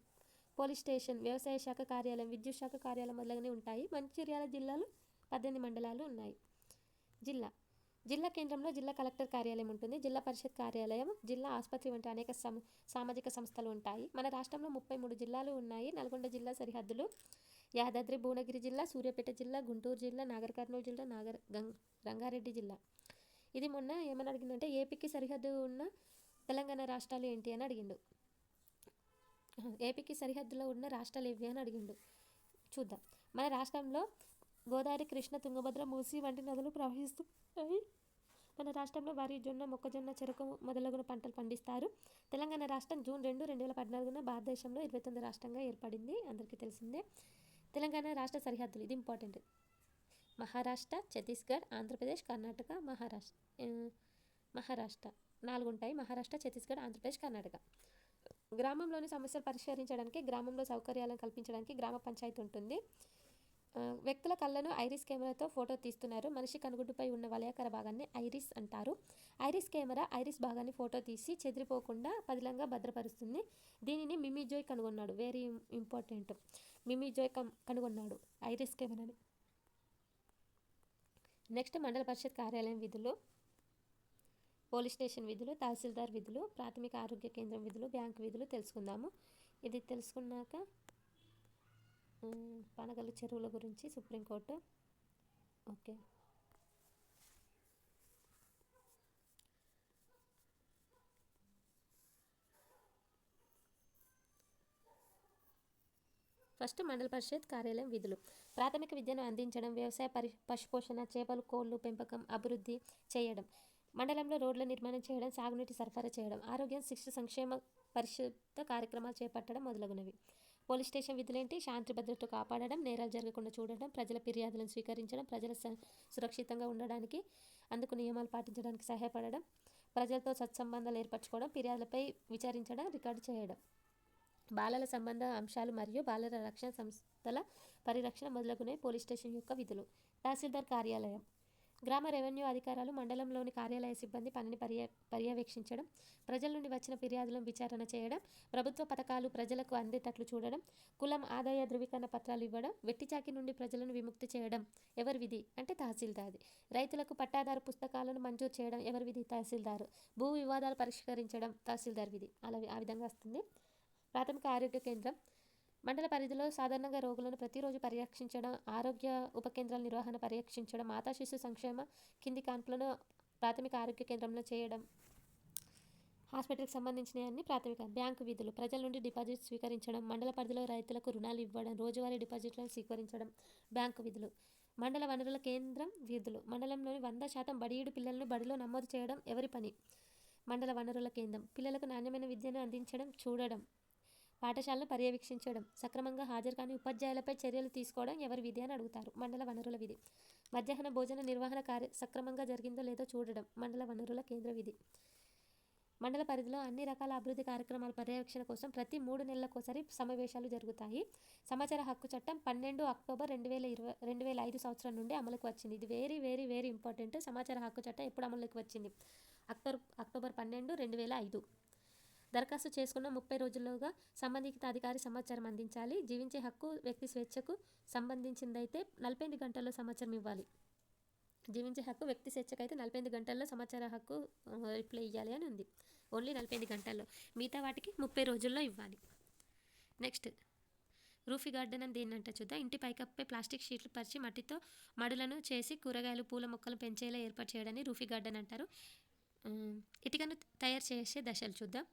పోలీస్ స్టేషన్, వ్యవసాయ శాఖ కార్యాలయం, విద్యుత్ శాఖ కార్యాలయం మొదలగునవి ఉంటాయి. మంచిర్యాల జిల్లాలో 18 మండలాలు ఉన్నాయి. జిల్లా కేంద్రంలో జిల్లా కలెక్టర్ కార్యాలయం ఉంటుంది. జిల్లా పరిషత్ కార్యాలయం, జిల్లా ఆసుపత్రి వంటి అనేక సామాజిక సంస్థలు ఉంటాయి. మన రాష్ట్రంలో 33 జిల్లాలు ఉన్నాయి. నల్గొండ జిల్లా సరిహద్దులు: యాదాద్రి భువనగిరి జిల్లా, సూర్యాపేట జిల్లా, గుంటూరు జిల్లా, నాగర్ కర్నూలు జిల్లా, రంగారెడ్డి జిల్లా. ఇది మొన్న ఏమని అడిగిందంటే ఏపీకి సరిహద్దు ఉన్న తెలంగాణ రాష్ట్రాలు ఏంటి అని అడిగిండు. ఏపీకి సరిహద్దులో ఉన్న రాష్ట్రాలు ఏవి అని అడిగిండు. చూద్దాం. మన రాష్ట్రంలో గోదావరి, కృష్ణ, తుంగభద్ర, మూసి వంటి నదులు ప్రవహిస్తున్నాయి. మన రాష్ట్రంలో వరి, జొన్న, మొక్కజొన్న, చెరకు మొదలగున పంటలు పండిస్తారు. తెలంగాణ రాష్ట్రం జూన్ 2, 2014 భారతదేశంలో 29 రాష్ట్రంగా ఏర్పడింది. అందరికీ తెలిసిందే. తెలంగాణ రాష్ట్ర సరిహద్దులు, ఇది ఇంపార్టెంట్. మహారాష్ట్ర, ఛత్తీస్గఢ్, ఆంధ్రప్రదేశ్, కర్ణాటక, మహారాష్ట్ర 4 ఉంటాయి. మహారాష్ట్ర, ఛత్తీస్గఢ్, ఆంధ్రప్రదేశ్, కర్ణాటక. గ్రామంలోని సమస్యలు పరిష్కరించడానికి, గ్రామంలో సౌకర్యాలను కల్పించడానికి గ్రామ పంచాయతీ ఉంటుంది. వ్యక్తుల కళ్ళను ఐరిస్ కెమెరాతో ఫోటో తీస్తున్నారు. మనిషి కనుగుడ్డుపై ఉన్న వలయాకార భాగాన్ని ఐరిస్ అంటారు. ఐరిస్ కెమెరా ఐరిస్ భాగాన్ని ఫోటో తీసి చెదిరిపోకుండా పదిలంగా భద్రపరుస్తుంది. దీనిని మిమీజోయ్ కనుగొన్నాడు. Very important. మిమీజోయ్ కనుగొన్నాడు ఐరిస్ కెమెరాని. నెక్స్ట్ మండల పరిషత్ కార్యాలయం విధులు, పోలీస్ స్టేషన్ విధులు, తహసీల్దార్ విధులు, ప్రాథమిక ఆరోగ్య కేంద్రం విధులు, బ్యాంకు విధులు తెలుసుకుందాము. ఇది తెలుసుకున్నాక పనగల చెరువుల గురించి సుప్రీంకోర్టు. ఓకే. ఫస్ట్ మండల పరిషత్ కార్యాలయం విధులు. ప్రాథమిక విద్యను అందించడం, వ్యవసాయ పశుపోషణ, చేపలు, కోళ్లు పెంపకం అభివృద్ధి చేయడం, మండలంలో రోడ్ల నిర్మాణం చేయడం, సాగునీటి సరఫరా చేయడం, ఆరోగ్యం, శిక్ష, సంక్షేమ, పరిశుద్ధ కార్యక్రమాలు చేపట్టడం మొదలగునవి. Police station విధులేంటి? శాంతి భద్రత కాపాడడం, నేరాలు జరగకుండా చూడడం, ప్రజల ఫిర్యాదులను స్వీకరించడం, ప్రజల సురక్షితంగా ఉండడానికి అందుకు నియమాలు పాటించడానికి సహాయపడడం, ప్రజలతో సత్సంబంధాలు ఏర్పరచుకోవడం, ఫిర్యాదులపై విచారించడం, రికార్డు చేయడం. బాలల సంబంధ అంశాలు మరియు బాలల రక్షణ సంస్థల పరిరక్షణ మొదలగునవి పోలీస్ స్టేషన్ యొక్క విధులు. తహసీల్దార్ కార్యాలయం. గ్రామ రెవెన్యూ అధికారులు మండలంలోని కార్యాలయ సిబ్బంది పనిని పర్యవేక్షించడం, ప్రజల నుండి వచ్చిన ఫిర్యాదులను విచారణ చేయడం, ప్రభుత్వ పథకాలు ప్రజలకు అందేటట్లు చూడడం, కులం, ఆదాయ ధృవీకరణ పత్రాలు ఇవ్వడం, వెట్టిచాకి నుండి ప్రజలను విముక్తి చేయడం ఎవరి విధి అంటే తహసీల్దార్ది. రైతులకు పట్టాదారు పుస్తకాలను మంజూరు చేయడం ఎవరి విధి? తహసీల్దారు. భూ వివాదాలు పరిష్కరించడం తహసీల్దార్ విధి. ఆ విధంగా వస్తుంది. ప్రాథమిక ఆరోగ్య కేంద్రం. మండల పరిధిలో సాధారణంగా రోగులను ప్రతిరోజు పర్యవేక్షించడం, ఆరోగ్య ఉప కేంద్రాల నిర్వహణ పర్యవేక్షించడం, మాతా శిశు సంక్షేమ కింది కాన్పులను ప్రాథమిక ఆరోగ్య కేంద్రంలో చేయడం. హాస్పిటల్కి సంబంధించిన అన్ని ప్రాథమిక. బ్యాంకు విధులు. ప్రజల నుండి డిపాజిట్ స్వీకరించడం, మండల పరిధిలో రైతులకు రుణాలు ఇవ్వడం, రోజువారీ డిపాజిట్లను స్వీకరించడం. బ్యాంకు విధులు. మండల వనరుల కేంద్రం విధులు. మండలంలోని 100% బడియుడు పిల్లలను బడిలో నమోదు చేయడం ఎవరి పని? మండల వనరుల కేంద్రం. పిల్లలకు నాణ్యమైన విద్యను అందించడం చూడడం. పాఠశాలను పర్యవేక్షించడం. సక్రమంగా హాజరు కాని ఉపాధ్యాయులపై చర్యలు తీసుకోవడం ఎవరి విధి అని అడుగుతారు. మండల వనరుల విధి. మధ్యాహ్న భోజన నిర్వహణ సక్రమంగా జరిగిందో లేదో చూడడం మండల వనరుల కేంద్ర విధి. మండల పరిధిలో అన్ని రకాల అభివృద్ధి కార్యక్రమాల పర్యవేక్షణ కోసం ప్రతి 3 నెలలకోసారి సమావేశాలు జరుగుతాయి. సమాచార హక్కు చట్టం 12 అక్టోబర్ 2005 సంవత్సరం నుండి అమలుకు వచ్చింది. ఇది వెరీ వెరీ వెరీ ఇంపార్టెంట్. సమాచార హక్కు చట్టం ఎప్పుడు అమలుకి వచ్చింది? అక్టోబర్ 12, 2005. దరఖాస్తు చేసుకున్న 30 రోజుల్లోగా సంబంధిత అధికారి సమాచారం అందించాలి. జీవించే హక్కు వ్యక్తి స్వేచ్ఛకు సంబంధించిందైతే 48 గంటల్లో సమాచారం ఇవ్వాలి. జీవించే హక్కు వ్యక్తి స్వేచ్ఛకు అయితే 48 గంటల్లో సమాచార హక్కు రిప్లై ఇవ్వాలి అని ఉంది. ఓన్లీ 48 గంటల్లో. మిగతా వాటికి 30 రోజుల్లో ఇవ్వాలి. నెక్స్ట్ రూఫీ గార్డెన్ అని దేన్నంటే చూద్దాం. ఇంటి పైకప్పై ప్లాస్టిక్ షీట్లు పరిచి మట్టితో మడులను చేసి కూరగాయలు, పూల మొక్కలు పెంచేలా ఏర్పాటు చేయడాన్ని రూఫీ గార్డెన్ అంటారు. ఇటుకను తయారు చేసే దశలు చూద్దాం.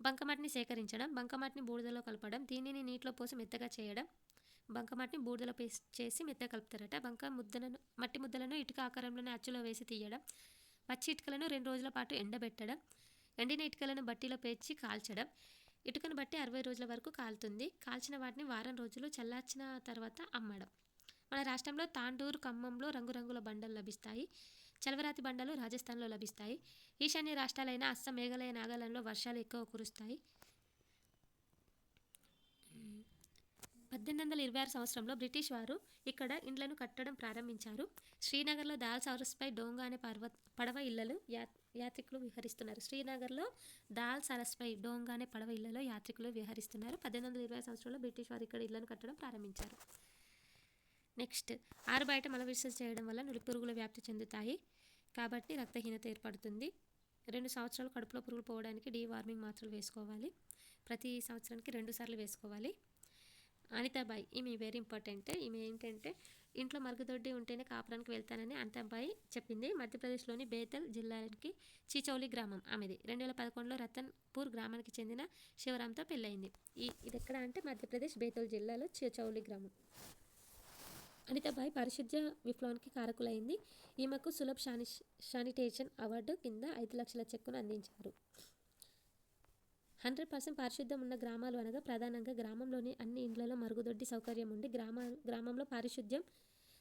బంకమట్టిని సేకరించడం, బంకమట్టిని బూడిదలో కలపడం, దీనిని నీటిలో పోసి మెత్తగా చేయడం. బంకమట్టిని బూడిదలో చేసి మెత్తగా కలుపుతారట. మట్టి ముద్దలను ఇటుక ఆకారంలోనే అచ్చులో వేసి తీయడం. పచ్చి ఇటుకలను 2 రోజుల పాటు ఎండబెట్టడం. ఎండిన ఇటుకలను బట్టీలో పేర్చి కాల్చడం. ఇటుకను బట్టి 60 రోజుల వరకు కాలుతుంది. కాల్చిన వాటిని వారం రోజులు చల్లార్చిన తర్వాత అమ్మడం. మన రాష్ట్రంలో తాండూరు, ఖమ్మంలో రంగురంగుల బండలు లభిస్తాయి. చలవరాతి బండలు రాజస్థాన్లో లభిస్తాయి. ఈశాన్య రాష్ట్రాలైన అస్సాం, మేఘాలయ, నాగాలాండ్లో వర్షాలు ఎక్కువ కురుస్తాయి. 1826 సంవత్సరంలో బ్రిటిష్ వారు ఇక్కడ ఇండ్లను కట్టడం ప్రారంభించారు. శ్రీనగర్లో దాల్ సరస్పై డోంగా అనే పడవ ఇళ్లలో యాత్రికులు విహరిస్తున్నారు. శ్రీనగర్లో దాల్ సరస్పై డోంగా అనే పడవ ఇళ్లలో యాత్రికులు విహరిస్తున్నారు. 1826 సంవత్సరంలో బ్రిటిష్ వారు ఇక్కడ ఇళ్లను కట్టడం ప్రారంభించారు. నెక్స్ట్ ఆరుబయట మల విసర్జన చేయడం వల్ల నులిపురుగుల వ్యాప్తి చెందుతాయి కాబట్టి రక్తహీనత ఏర్పడుతుంది. 2 సంవత్సరాలు కడుపులో పురుగులు పోవడానికి డీవార్మింగ్ మాత్రలు వేసుకోవాలి. ప్రతి సంవత్సరానికి 2 సార్లు వేసుకోవాలి. అనితాబాయి ఈమె వెరీ ఇంపార్టెంట్. ఈమె ఏంటంటే ఇంట్లో మరుగుదొడ్డి ఉంటేనే కాపురానికి వెళ్తానని అనితాబాయి చెప్పింది. మధ్యప్రదేశ్లోని బేతల్ జిల్లాకి చిచౌలి గ్రామం ఆమెది. 2011లో రతన్పూర్ గ్రామానికి చెందిన శివరాంతో పెళ్ళయింది. ఇది ఎక్కడ అంటే మధ్యప్రదేశ్ బేతల్ జిల్లాలో చిచౌలి గ్రామం. అనితాబాయి పారిశుద్ధ్య విప్లవానికి కారకులైంది. ఈమెకు సులభ్ శానిటేషన్ అవార్డు కింద 5 లక్షల చెక్కును అందించారు. 100% పారిశుద్ధ్యం ఉన్న గ్రామాలు అనగా ప్రధానంగా గ్రామంలోని అన్ని ఇండ్లలో మరుగుదొడ్డి సౌకర్యం ఉండి గ్రామంలో పారిశుద్ధ్యం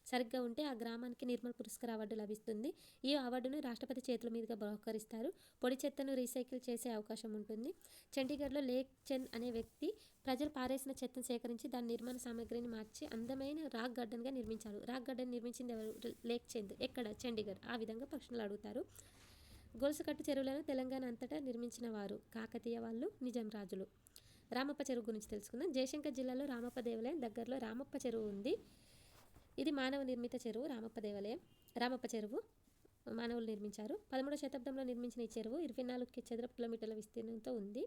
సరిగ్గా ఉంటే ఆ గ్రామానికి నిర్మల్ పురస్కార్ అవార్డు లభిస్తుంది. ఈ అవార్డును రాష్ట్రపతి చేతుల మీదుగా బహుకరిస్తారు. పొడి చెత్తను రీసైకిల్ చేసే అవకాశం ఉంటుంది. చండీగఢ్లో లేక్ చంద్ అనే వ్యక్తి ప్రజలు పారేసిన చెత్తను సేకరించి దాని నిర్మాణ సామగ్రిని మార్చి అందమైన రాక్ గార్డెన్గా నిర్మించారు. రాక్ గార్డెన్ నిర్మించింది ఎవరు? లేక్ చంద్. ఎక్కడ? చండీగఢ్. ఆ విధంగా ప్రశ్నలు అడుగుతారు. గొలుసుకట్టు చెరువులను తెలంగాణ అంతటా నిర్మించిన వారు కాకతీయ వాళ్ళు, నిజాం రాజులు. రామప్ప చెరువు గురించి తెలుసుకుందాం. జయశంకర్ జిల్లాలో రామప్ప దేవాలయం దగ్గరలో రామప్ప చెరువు ఉంది. ఇది మానవ నిర్మిత చెరువు. రామప్ప చెరువు మానవులు నిర్మించారు. 13వ శతాబ్దంలో నిర్మించిన ఈ చెరువు 24 చదరపు కిలోమీటర్ల విస్తీర్ణంతో ఉంది.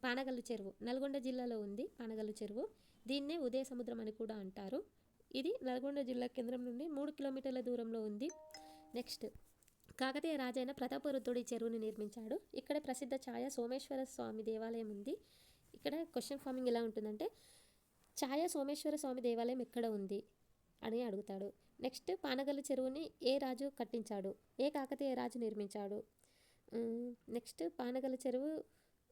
పానగల్లు చెరువు నల్గొండ జిల్లాలో ఉంది. పానగల్లు చెరువు దీన్నే ఉదయ సముద్రం అని కూడా అంటారు. ఇది నల్గొండ జిల్లా కేంద్రం నుండి 3 కిలోమీటర్ల దూరంలో ఉంది. నెక్స్ట్ కాకతీయ రాజైన ప్రతాపరుద్రుడు ఈ చెరువుని నిర్మించాడు. ఇక్కడ ప్రసిద్ధ ఛాయ సోమేశ్వర స్వామి దేవాలయం ఉంది. ఇక్కడ క్వశ్చన్ ఫార్మింగ్ ఎలా ఉంటుందంటే ఛాయ సోమేశ్వర స్వామి దేవాలయం ఎక్కడ ఉంది అని అడుగుతాడు. నెక్స్ట్ పానగల్లు చెరువుని ఏ రాజు కట్టించాడు, ఏ కాకతీయ రాజు నిర్మించాడు. నెక్స్ట్ పానగల్లు చెరువు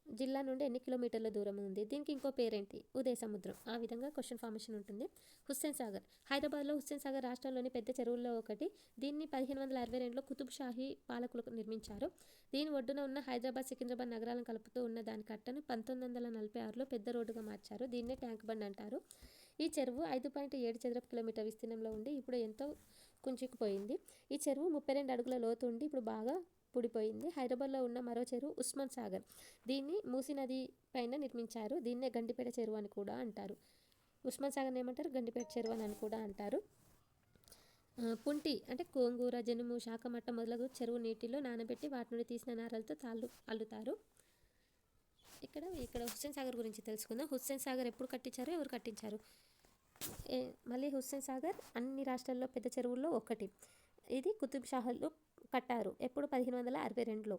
జిల్లా నుండి ఎన్ని కిలోమీటర్ల దూరం ఉంది, దీనికి ఇంకో పేరేంటి, ఉదయ సముద్రం. ఆ విధంగా క్వశ్చన్ ఫార్మేషన్ ఉంటుంది. హుస్సేన్ సాగర్, హైదరాబాద్లో హుస్సేన్ సాగర్ రాష్ట్రంలోని పెద్ద చెరువుల్లో ఒకటి. దీన్ని 1562లో కుతుబ్ షాహీ పాలకులు నిర్మించారు. దీని ఒడ్డున ఉన్న హైదరాబాద్ సికింద్రాబాద్ నగరాలను కలుపుతూ ఉన్న దాని కట్టను 1946లో పెద్ద రోడ్డుగా మార్చారు. దీన్నే ట్యాంక్ బండ్ అంటారు. ఈ చెరువు 5.7 చదరపు కిలోమీటర్ విస్తీర్ణంలో ఉండి ఇప్పుడు ఎంతో కుంచుకుపోయింది. ఈ చెరువు 32 అడుగుల లోతు ఉండి ఇప్పుడు బాగా పుడిపోయింది. హైదరాబాద్లో ఉన్న మరో చెరువు ఉస్మాన్ సాగర్. దీన్ని మూసీ నది పైన నిర్మించారు. దీన్నే గండిపేట చెరువు అని కూడా అంటారు. ఉస్మాన్ సాగర్ ఏమంటారు, గండిపేట చెరువు అని కూడా అంటారు. పుంటి అంటే గోంగూర, జనుము, శాకమట్ట మొదలగు చెరువు నీటిలో నానబెట్టి వాటి నుండి తీసిన నారలతో తాళ్ళు అల్లుతారు. ఇక్కడ హుస్సేన్ సాగర్ గురించి తెలుసుకుందాం. హుస్సేన్ సాగర్ ఎప్పుడు కట్టించారు, ఎవరు కట్టించారు. మళ్ళీ హుస్సేన్ సాగర్ అన్ని రాష్ట్రాల్లో పెద్ద చెరువుల్లో ఒకటి. ఇది కుతుబ్ షాహీలు కట్టారు. ఎప్పుడు 1562లో.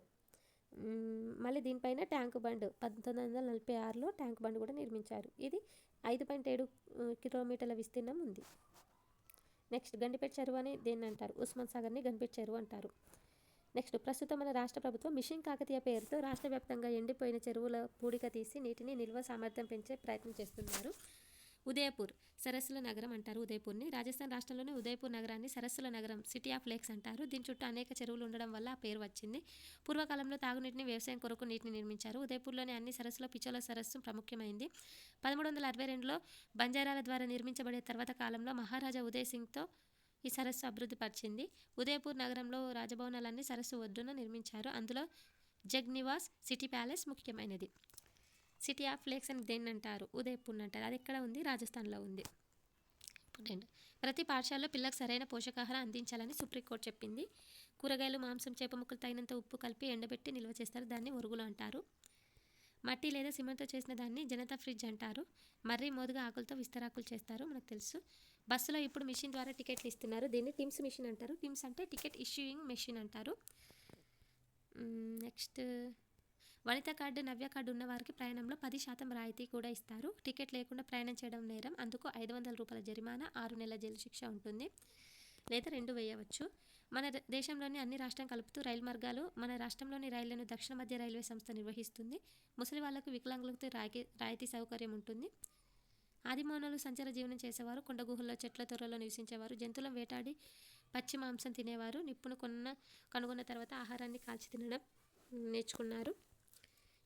మళ్ళీ దీనిపైన ట్యాంక్ బండ్ 1946లో ట్యాంక్ బండ్ కూడా నిర్మించారు. ఇది 5.7 కిలోమీటర్ల విస్తీర్ణం ఉంది. నెక్స్ట్ గండిపేట చెరువు అని దేన్ని అంటారు, ఉస్మాన్ సాగర్ని గండిపేట చెరువు అంటారు. నెక్స్ట్ ప్రస్తుతం మన రాష్ట్ర ప్రభుత్వం మిషన్ కాకతీయ పేరుతో రాష్ట్ర వ్యాప్తంగా ఎండిపోయిన చెరువుల పూడిక తీసి నీటిని నిల్వ సామర్థ్యం పెంచే ప్రయత్నం చేస్తున్నారు. ఉదయపూర్ సరస్సుల నగరం అంటారు. ఉదయపూర్ని రాజస్థాన్ రాష్ట్రంలోని ఉదయపూర్ నగరాన్ని సరస్సుల నగరం, సిటీ ఆఫ్ లేక్స్ అంటారు. దీని చుట్టూ అనేక చెరువులు ఉండడం వల్ల ఆ పేరు వచ్చింది. పూర్వకాలంలో తాగునీటిని, వ్యవసాయం కొరకు నీటిని నిర్మించారు. ఉదయపూర్లోని అన్ని సరస్సులో పిచోల సరస్సు ప్రముఖమైంది. 1362లో బంజారాల ద్వారా నిర్మించబడే తర్వాత కాలంలో మహారాజా ఉదయ్ సింగ్తో ఈ సరస్సు అభివృద్ధి పరిచింది. ఉదయపూర్ నగరంలో రాజభవనాలన్నీ సరస్సు ఒడ్డున నిర్మించారు. అందులో జగ్ నివాస్, సిటీ ప్యాలెస్ ముఖ్యమైనది. సిటీ ఆఫ్ లేక్స్ అని దేన్ని అంటారు, ఉదయపూర్ అంటారు. అది ఎక్కడ ఉంది, రాజస్థాన్లో ఉంది. ప్రతి పాఠశాలలో పిల్లలకు సరైన పోషకాహారం అందించాలని సుప్రీంకోర్టు చెప్పింది. కూరగాయలు, మాంసం, చేప ముక్కలు తగినంత ఉప్పు కలిపి ఎండబెట్టి నిల్వ చేస్తారు. దాన్ని ఒరుగులు అంటారు. మట్టి లేదా సిమెంట్తో చేసిన దాన్ని జనతా ఫ్రిడ్జ్ అంటారు. మర్రి మోదుగా ఆకులతో విస్తరాకులు చేస్తారు, మనకు తెలుసు. బస్సులో ఇప్పుడు మిషన్ ద్వారా టికెట్లు ఇస్తున్నారు. దీన్ని టిమ్స్ మిషన్ అంటారు. టిమ్స్ అంటే టికెట్ ఇష్యూయింగ్ మెషిన్ అంటారు. నెక్స్ట్ వనిత కార్డు, నవ్య కార్డు ఉన్న వారికి ప్రయాణంలో 10% రాయితీ కూడా ఇస్తారు. టికెట్ లేకుండా ప్రయాణం చేయడం నేరం. అందుకు 500 రూపాయల జరిమానా, 6 నెలల జైలు శిక్ష ఉంటుంది, లేదా 2 వేయవచ్చు. మన దేశంలోని అన్ని రాష్ట్రం కలుపుతూ రైలు మార్గాలు, మన రాష్ట్రంలోని రైళ్లను దక్షిణ మధ్య రైల్వే సంస్థ నిర్వహిస్తుంది. ముసలి వాళ్లకు, వికలాంగులకు రాయితీ సౌకర్యం ఉంటుంది. ఆదిమానవులు సంచార జీవనం చేసేవారు. కొండ గుహల్లో, చెట్ల తొర్రలో నివసించేవారు. జంతువులను వేటాడి పచ్చి మాంసం తినేవారు. నిప్పును కనుగొన్న తర్వాత ఆహారాన్ని కాల్చి తినడం నేర్చుకున్నారు.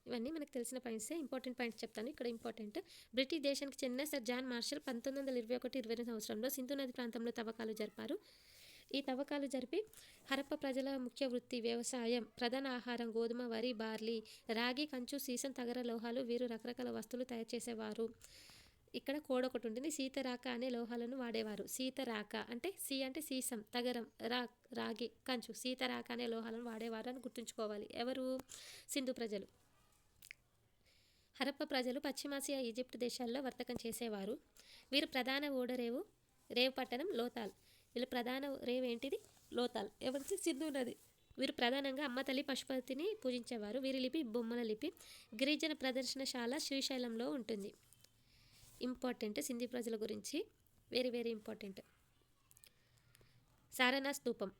ఇవన్నీ మనకు తెలిసిన పాయింట్సే. ఇంపార్టెంట్ పాయింట్స్ చెప్తాను. ఇక్కడ ఇంపార్టెంట్, బ్రిటిష్ దేశానికి చెందిన సర్ జాన్ మార్షల్ 1921-22 సంవత్సరంలో సింధు నది ప్రాంతంలో తవ్వకాలు జరిపారు. ఈ తవ్వకాలు జరిపి హరప్ప ప్రజల ముఖ్య వృత్తి వ్యవసాయం. ప్రధాన ఆహారం గోధుమ, వరి, బార్లీ, రాగి, కంచు, సీసం, తగర లోహాలు. వీరు రకరకాల వస్తువులు తయారు చేసేవారు. ఇక్కడ కోడ్ ఒకటి ఉంటుంది. సీతరాక అనే లోహాలను వాడేవారు. సీతరాక అంటే సి అంటే సీసం, తగరం, రాగి, కంచు. సీతరాక అనే లోహాలను వాడేవారు అని గుర్తుంచుకోవాలి. ఎవరు, సింధు ప్రజలు. హరప్ప ప్రజలు పశ్చిమాసియా, ఈజిప్ట్ దేశాల్లో వర్తకం చేసేవారు. వీరు ప్రధాన ఓడరేవు పట్టణం లోతాల్. వీళ్ళ ప్రధాన రేవు ఏంటిది, లోతాల్. ఎవరిది, సింధు నది. వీరు ప్రధానంగా అమ్మ తల్లి పశుపతిని పూజించేవారు. వీరి లిపి బొమ్మల లిపి. గిరిజన ప్రదర్శనశాల శ్రీశైలంలో ఉంటుంది. ఇంపార్టెంట్ సింధు ప్రజల గురించి, వెరీ వెరీ ఇంపార్టెంట్. సారనాథ్ స్తూపం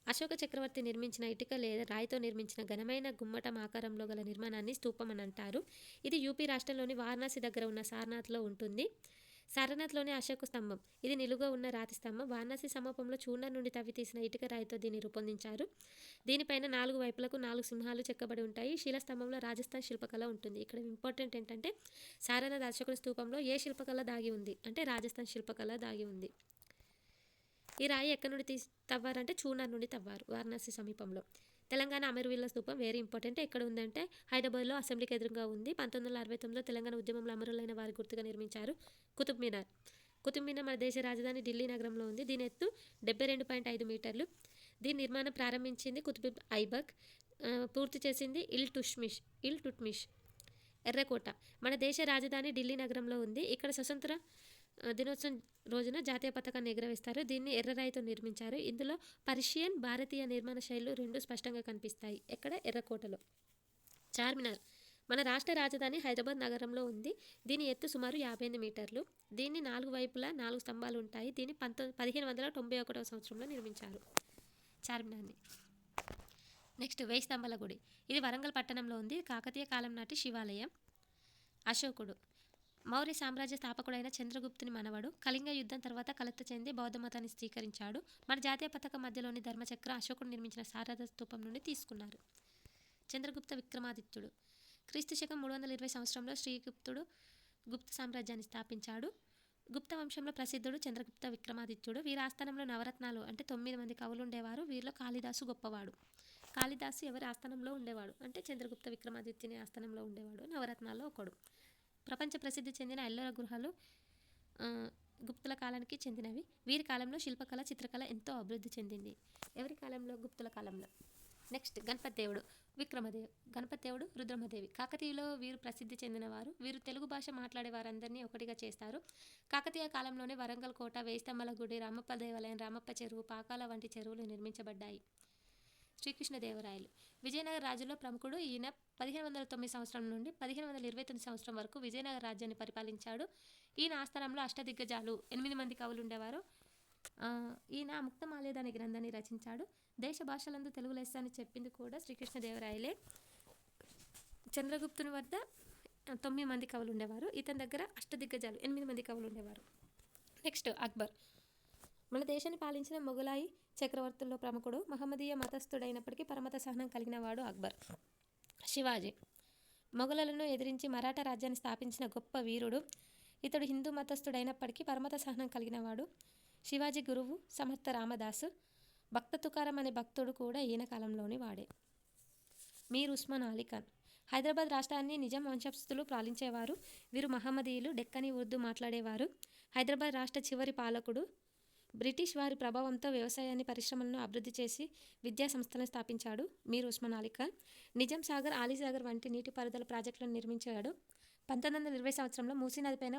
అశోక చక్రవర్తి నిర్మించిన ఇటుక లేదా రాయితో నిర్మించిన ఘనమైన గుమ్మటం ఆకారంలో గల నిర్మాణాన్ని స్తూపం అని అంటారు. ఇది యూపీ రాష్ట్రంలోని వారణాసి దగ్గర ఉన్న సారనాథ్లో ఉంటుంది. సారనాథ్లోని అశోక స్తంభం, ఇది నిలువుగా ఉన్న రాతి స్తంభం. వారణాసి సమీపంలో చూర్ణం నుండి తవ్వి తీసిన ఇటుక రాయితో దీన్ని రూపొందించారు. దీనిపైన 4 వైపులకు 4 సింహాలు చెక్కబడి ఉంటాయి. శిలాస్తంభంలో రాజస్థాన్ శిల్పకళ ఉంటుంది. ఇక్కడ ఇంపార్టెంట్ ఏంటంటే సారనాథ్ అశోకుని స్తూపంలో ఏ శిల్పకళ దాగి ఉంది అంటే రాజస్థాన్ శిల్పకళ దాగి ఉంది. ఈ రాయి ఎక్కడి నుండి తవ్వారంటే చూర్ణం నుండి తవ్వారు, వారణాసి సమీపంలో. తెలంగాణ అమరవీరుల స్తూపం వెరీ ఇంపార్టెంట్. ఎక్కడ ఉందంటే హైదరాబాద్లో అసెంబ్లీకి ఎదురుగా ఉంది. 1969లో తెలంగాణ ఉద్యమంలో అమరులైన వారి గుర్తుగా నిర్మించారు. కుతుబ్ మినార్ మన దేశ రాజధాని ఢిల్లీ నగరంలో ఉంది. దీని ఎత్తు 72.5 మీటర్లు. దీని నిర్మాణం ప్రారంభించింది కుతుబ్ ఐబక్, పూర్తి చేసింది ఇల్టుట్మిష్. ఎర్రకోట మన దేశ రాజధాని ఢిల్లీ నగరంలో ఉంది. ఇక్కడ స్వతంత్ర దినోత్సవం రోజున జాతీయ పతాకాన్ని ఎగురవేస్తారు. దీన్ని ఎర్రరాయితో నిర్మించారు. ఇందులో పర్షియన్, భారతీయ నిర్మాణ శైలులు 2 స్పష్టంగా కనిపిస్తాయి. ఎక్కడ, ఎర్రకోటలో. చార్మినార్ మన రాష్ట్ర రాజధాని హైదరాబాద్ నగరంలో ఉంది. దీని ఎత్తు సుమారు 58 మీటర్లు. దీన్ని 4 వైపులా 4 స్తంభాలు ఉంటాయి. దీన్ని 1591 సంవత్సరంలో నిర్మించారు చార్మినార్ని. నెక్స్ట్ వేయి స్తంభాల గుడి. ఇది వరంగల్ పట్టణంలో ఉంది. కాకతీయ కాలం నాటి శివాలయం. అశోకుడు మౌర్య సామ్రాజ్య స్థాపకుడైన చంద్రగుప్తుని మనవడు. కళింగ యుద్ధం తర్వాత కలత చెంది బౌద్ధ మతాన్ని స్వీకరించాడు. మన జాతీయ పతాకం మధ్యలోని ధర్మచక్ర అశోకుడు నిర్మించిన శారదా స్తూపం నుండి తీసుకున్నారు. చంద్రగుప్త విక్రమాదిత్యుడు క్రీస్తు శకం 320 సంవత్సరంలో శ్రీగుప్తుడు గుప్త సామ్రాజ్యాన్ని స్థాపించాడు. గుప్త వంశంలో ప్రసిద్ధుడు చంద్రగుప్త విక్రమాదిత్యుడు. వీరి ఆస్థానంలో నవరత్నాలు అంటే 9 మంది కవులు ఉండేవారు. వీరిలో కాళిదాసు గొప్పవాడు. కాళిదాసు ఎవరి ఆస్థానంలో ఉండేవాడు అంటే చంద్రగుప్త విక్రమాదిత్యుని ఆస్థానంలో ఉండేవాడు. నవరత్నాల్లో ఒకడు. ప్రపంచ ప్రసిద్ధి చెందిన ఎల్లోరా గుహలు గుప్తుల కాలానికి చెందినవి. వీరి కాలంలో శిల్పకళ చిత్రకళ ఎంతో అభివృద్ధి చెందింది. ఎవరి కాలంలో? గుప్తుల కాలంలో. నెక్స్ట్ గణపతి దేవుడు విక్రమదేవి. గణపతి దేవుడు రుద్రమదేవి. కాకతీయులో వీరు ప్రసిద్ధి చెందినవారు. వీరు తెలుగు భాష మాట్లాడే వారందరినీ ఒకటిగా చేస్తారు. కాకతీయ కాలంలోనే వరంగల్ కోట, వేయి స్తంభాల గుడి, రామప్ప దేవాలయం, రామప్ప చెరువు, పాకాల వంటి చెరువులు నిర్మించబడ్డాయి. శ్రీకృష్ణదేవరాయలు విజయనగర రాజులో ప్రముఖుడు. ఈయన 1509 సంవత్సరం నుండి 1529 సంవత్సరం వరకు విజయనగర రాజ్యాన్ని పరిపాలించాడు. ఈయన ఆస్థానంలో అష్టదిగ్గజాలు 8 మంది కవులు ఉండేవారు. ఈయన ముక్తమాల్యద అనే గ్రంథాన్ని రచించాడు. దేశ భాషలందు తెలుగు లెస్స అని చెప్పింది కూడా శ్రీకృష్ణదేవరాయలే. చంద్రగుప్తుని వద్ద 9 మంది కవులు ఉండేవారు. ఇతని దగ్గర అష్టదిగ్గజాలు 8 మంది కవులు ఉండేవారు. నెక్స్ట్ అక్బర్ మన దేశాన్ని పాలించిన మొఘలాయి చక్రవర్తుల్లో ప్రముఖుడు. మహమ్మదీయ మతస్థుడైనప్పటికీ పరమత సహనం కలిగిన వాడు అక్బర్. శివాజీ మొఘలులను ఎదిరించి మరాఠా రాజ్యాన్ని స్థాపించిన గొప్ప వీరుడు. ఇతడు హిందూ మతస్థుడైనప్పటికీ పరమత సహనం కలిగినవాడు. శివాజీ గురువు సమర్థ రామదాసు. భక్త తుకారం అనే భక్తుడు కూడా ఈయన కాలంలోని వాడే. మీర్ ఉస్మాన్ అలీ ఖాన్ హైదరాబాద్ రాష్ట్రాన్ని నిజాం వంశస్థులు పాలించేవారు. వీరు మహమ్మదీయులు. డెక్కనీ ఉర్దూ మాట్లాడేవారు. హైదరాబాద్ రాష్ట్ర చివరి పాలకుడు. బ్రిటిష్ వారి ప్రభావంతో వ్యవసాయాన్ని, పరిశ్రమలను అభివృద్ధి చేసి విద్యా సంస్థలను స్థాపించాడు మీర్ ఉస్మాన్ అలీ ఖాన్. నిజాం సాగర్, ఆలీసాగర్ వంటి నీటిపారుదల ప్రాజెక్టులను నిర్మించాడు. 1920 సంవత్సరంలో మూసీ నదిపైన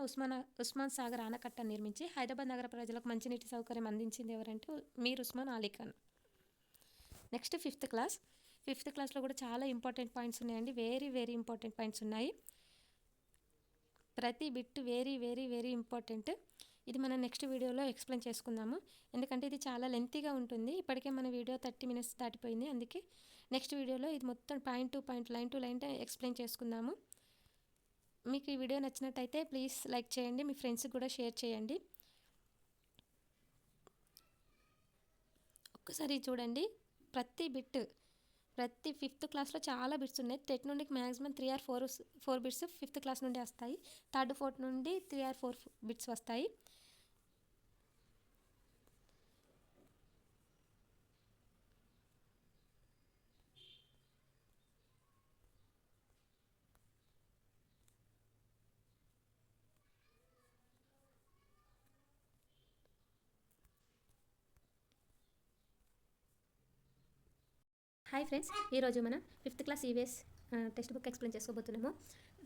ఉస్మాన్ సాగర్ ఆనకట్ట నిర్మించి హైదరాబాద్ నగర ప్రజలకు మంచినీటి సౌకర్యం అందించింది ఎవరంటే Mir Osman Ali Khan. Next 5th class. 5th క్లాస్లో కూడా చాలా ఇంపార్టెంట్ పాయింట్స్ ఉన్నాయండి. వెరీ వెరీ ఇంపార్టెంట్ పాయింట్స్ ఉన్నాయి. ప్రతి bit very very very important. ఇది మనం నెక్స్ట్ వీడియోలో ఎక్స్ప్లెయిన్ చేసుకుందాము. ఎందుకంటే ఇది చాలా లెంతీగా ఉంటుంది. ఇప్పటికే మన వీడియో 30 minutes దాటిపోయింది. అందుకే నెక్స్ట్ వీడియోలో ఇది మొత్తం point to point, line to line explain చేసుకుందాము. మీకు ఈ వీడియో నచ్చినట్టయితే ప్లీజ్ లైక్ చేయండి. మీ ఫ్రెండ్స్కి కూడా షేర్ చేయండి. ఒక్కసారి చూడండి. ప్రతి 5th క్లాస్లో చాలా బిట్స్ ఉన్నాయి. టెట్ నుండి maximum 3 or 4 bits 5th class నుండి వస్తాయి. 3rd 4th నుండి 3 or 4 బిట్స్ వస్తాయి. హాయ్ ఫ్రెండ్స్, ఈరోజు మనం 5th class EVS text book explain చేసుకోబోతున్నాము.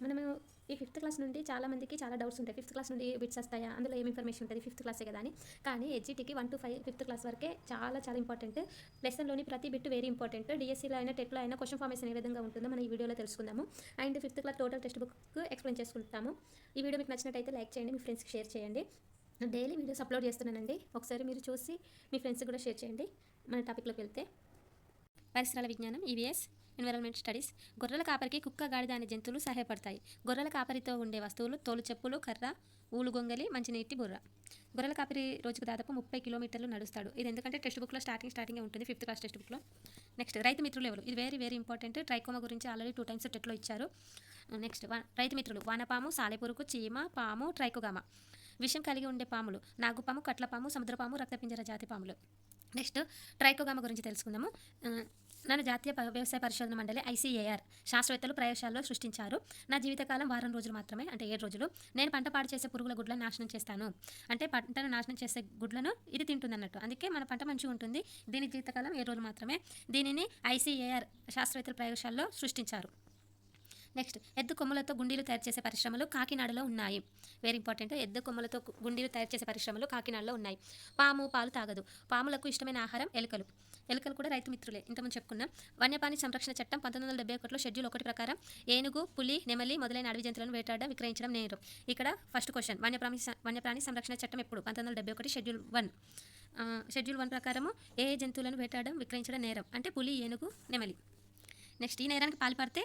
మనము ఈ 5th క్లాస్ నుండి చాలామందికి చాలా డౌట్స్ ఉంటాయి. 5th క్లాస్ నుండి బిట్స్ వస్తాయా, అందులో ఏం ఇన్ఫర్మేషన్ ఉంటుంది, 5th క్లాసే కదా అని. కానీ హెచ్జిటికి 1 to 5 5th క్లాస్ వరకే చాలా చాలా ఇంపార్టెంట్. లెసన్లోని ప్రతి బిట్ వెరీ ఇంపార్టెంట్. డిఎస్సీలో అయినా టెట్లో అయినా క్వశ్చన్ ఫార్మేషన్ ఏ విధంగా ఉంటుందో మనం ఈ వీడియోలో తెలుసుకుందాము. And 5th class total text book explain చేసుకుంటాము. ఈ వీడియో మీకు నచ్చినట్టయితే లైక్ చేయండి, మీ ఫ్రెండ్స్కి షేర్ చేయండి. డైలీ వీడియోస్ అప్లోడ్ చేస్తున్నానండి. ఒకసారి మీరు చూసి మీ ఫ్రెండ్స్కి కూడా షేర్ చేయండి. మన టాపిక్లోకి వెళ్తే పరిసరాల విజ్ఞానం ఈవీఎస్ ఎన్విరాన్మెంట్ స్టడీస్. గొర్రెల కాపరికి కుక్క, గాడిద అనే జంతువులు సహాయపడతాయి. గొర్రెల కాపరితో ఉండే వస్తువులు తోలు చెప్పులు, కర్ర, ఊలు గొంగలి, మంచినీటి బుర్ర. గొర్రెల కాపరి రోజుకు దాదాపు 30 కిలోమీటర్లు నడుస్తాడు. ఇది ఎందుకంటే టెక్స్ట్ బుక్లో స్టార్టింగే ఉంటుంది 5th క్లాస్ టెక్స్ట్ బుక్లో. నెక్స్ట్ రైతు మిత్రులు ఎవరు? ఇది వెరీ వెరీ ఇంపార్టెంట్. ట్రైకోమా గురించి ఆల్రెడీ 2 times టెట్లో ఇచ్చారు. నెక్స్ట్ రైతు మిత్రులు వానపాము, సాలెపురుగు, చీమ, పాము, ట్రైకోగామా. విషం కలిగి ఉండే పాములు నాగుపాము, కట్లపాము, సముద్రపాము, రక్తపింజర జాతి పాములు. నెక్స్ట్ ట్రైకోగామా గురించి తెలుసుకుందాము. నన్ను జాతీయ వ్యవసాయ పరిశోధన మండలి ICAR శాస్త్రవేత్తలు ప్రయోగశాలలో సృష్టించారు. నా జీవితకాలం 1 వారం రోజులు మాత్రమే, అంటే 7 రోజులు. నేను పంట పాడు చేసే పురుగుల గుడ్లను నాశనం చేస్తాను. అంటే పంటను నాశనం చేసే గుడ్లను ఇది తింటుంది అన్నట్టు. అందుకే మన పంట మంచిగా ఉంటుంది. దీని జీవితకాలం 7 రోజులు మాత్రమే. దీనిని ICAR శాస్త్రవేత్తల ప్రయోగశాలలో సృష్టించారు. నెక్స్ట్ ఎద్దు కొమ్ములతో గుండీలు తయారు చేసే పరిశ్రమలు కాకినాడలో ఉన్నాయి. Very important. ఎద్దు కొమ్ములతో గుండీలు తయారు చేసే పరిశ్రమలు కాకినాడలో ఉన్నాయి. పాము పాలు తాగదు. పాములకు ఇష్టమైన ఆహారం ఎలుకలు. ఎలుకలు కూడా రైతు మిత్రులే, ఇంతకుముందు చెప్పుకున్నాం. వన్యప్రాణి సంరక్షణ చట్టం 1971 షెడ్యూల్ 1 ప్రకారం ఏనుగు, పులి, నెమలి మొదలైన అడవి జంతువులను వేటాడడం, విక్రయించడం నేరం. ఇక్కడ ఫస్ట్ క్వశ్చన్, వన్యప్రాణి సంరక్షణ చట్టం ఎప్పుడు? 1971 షెడ్యూల్ 1. షెడ్యూల్ 1 ప్రకారము ఏ జంతువులను వేటాడడం, విక్రయించడం నేరం అంటే పులి, ఏనుగు, నెమలి. నెక్స్ట్, ఈ నేరానికి పాల్పడితే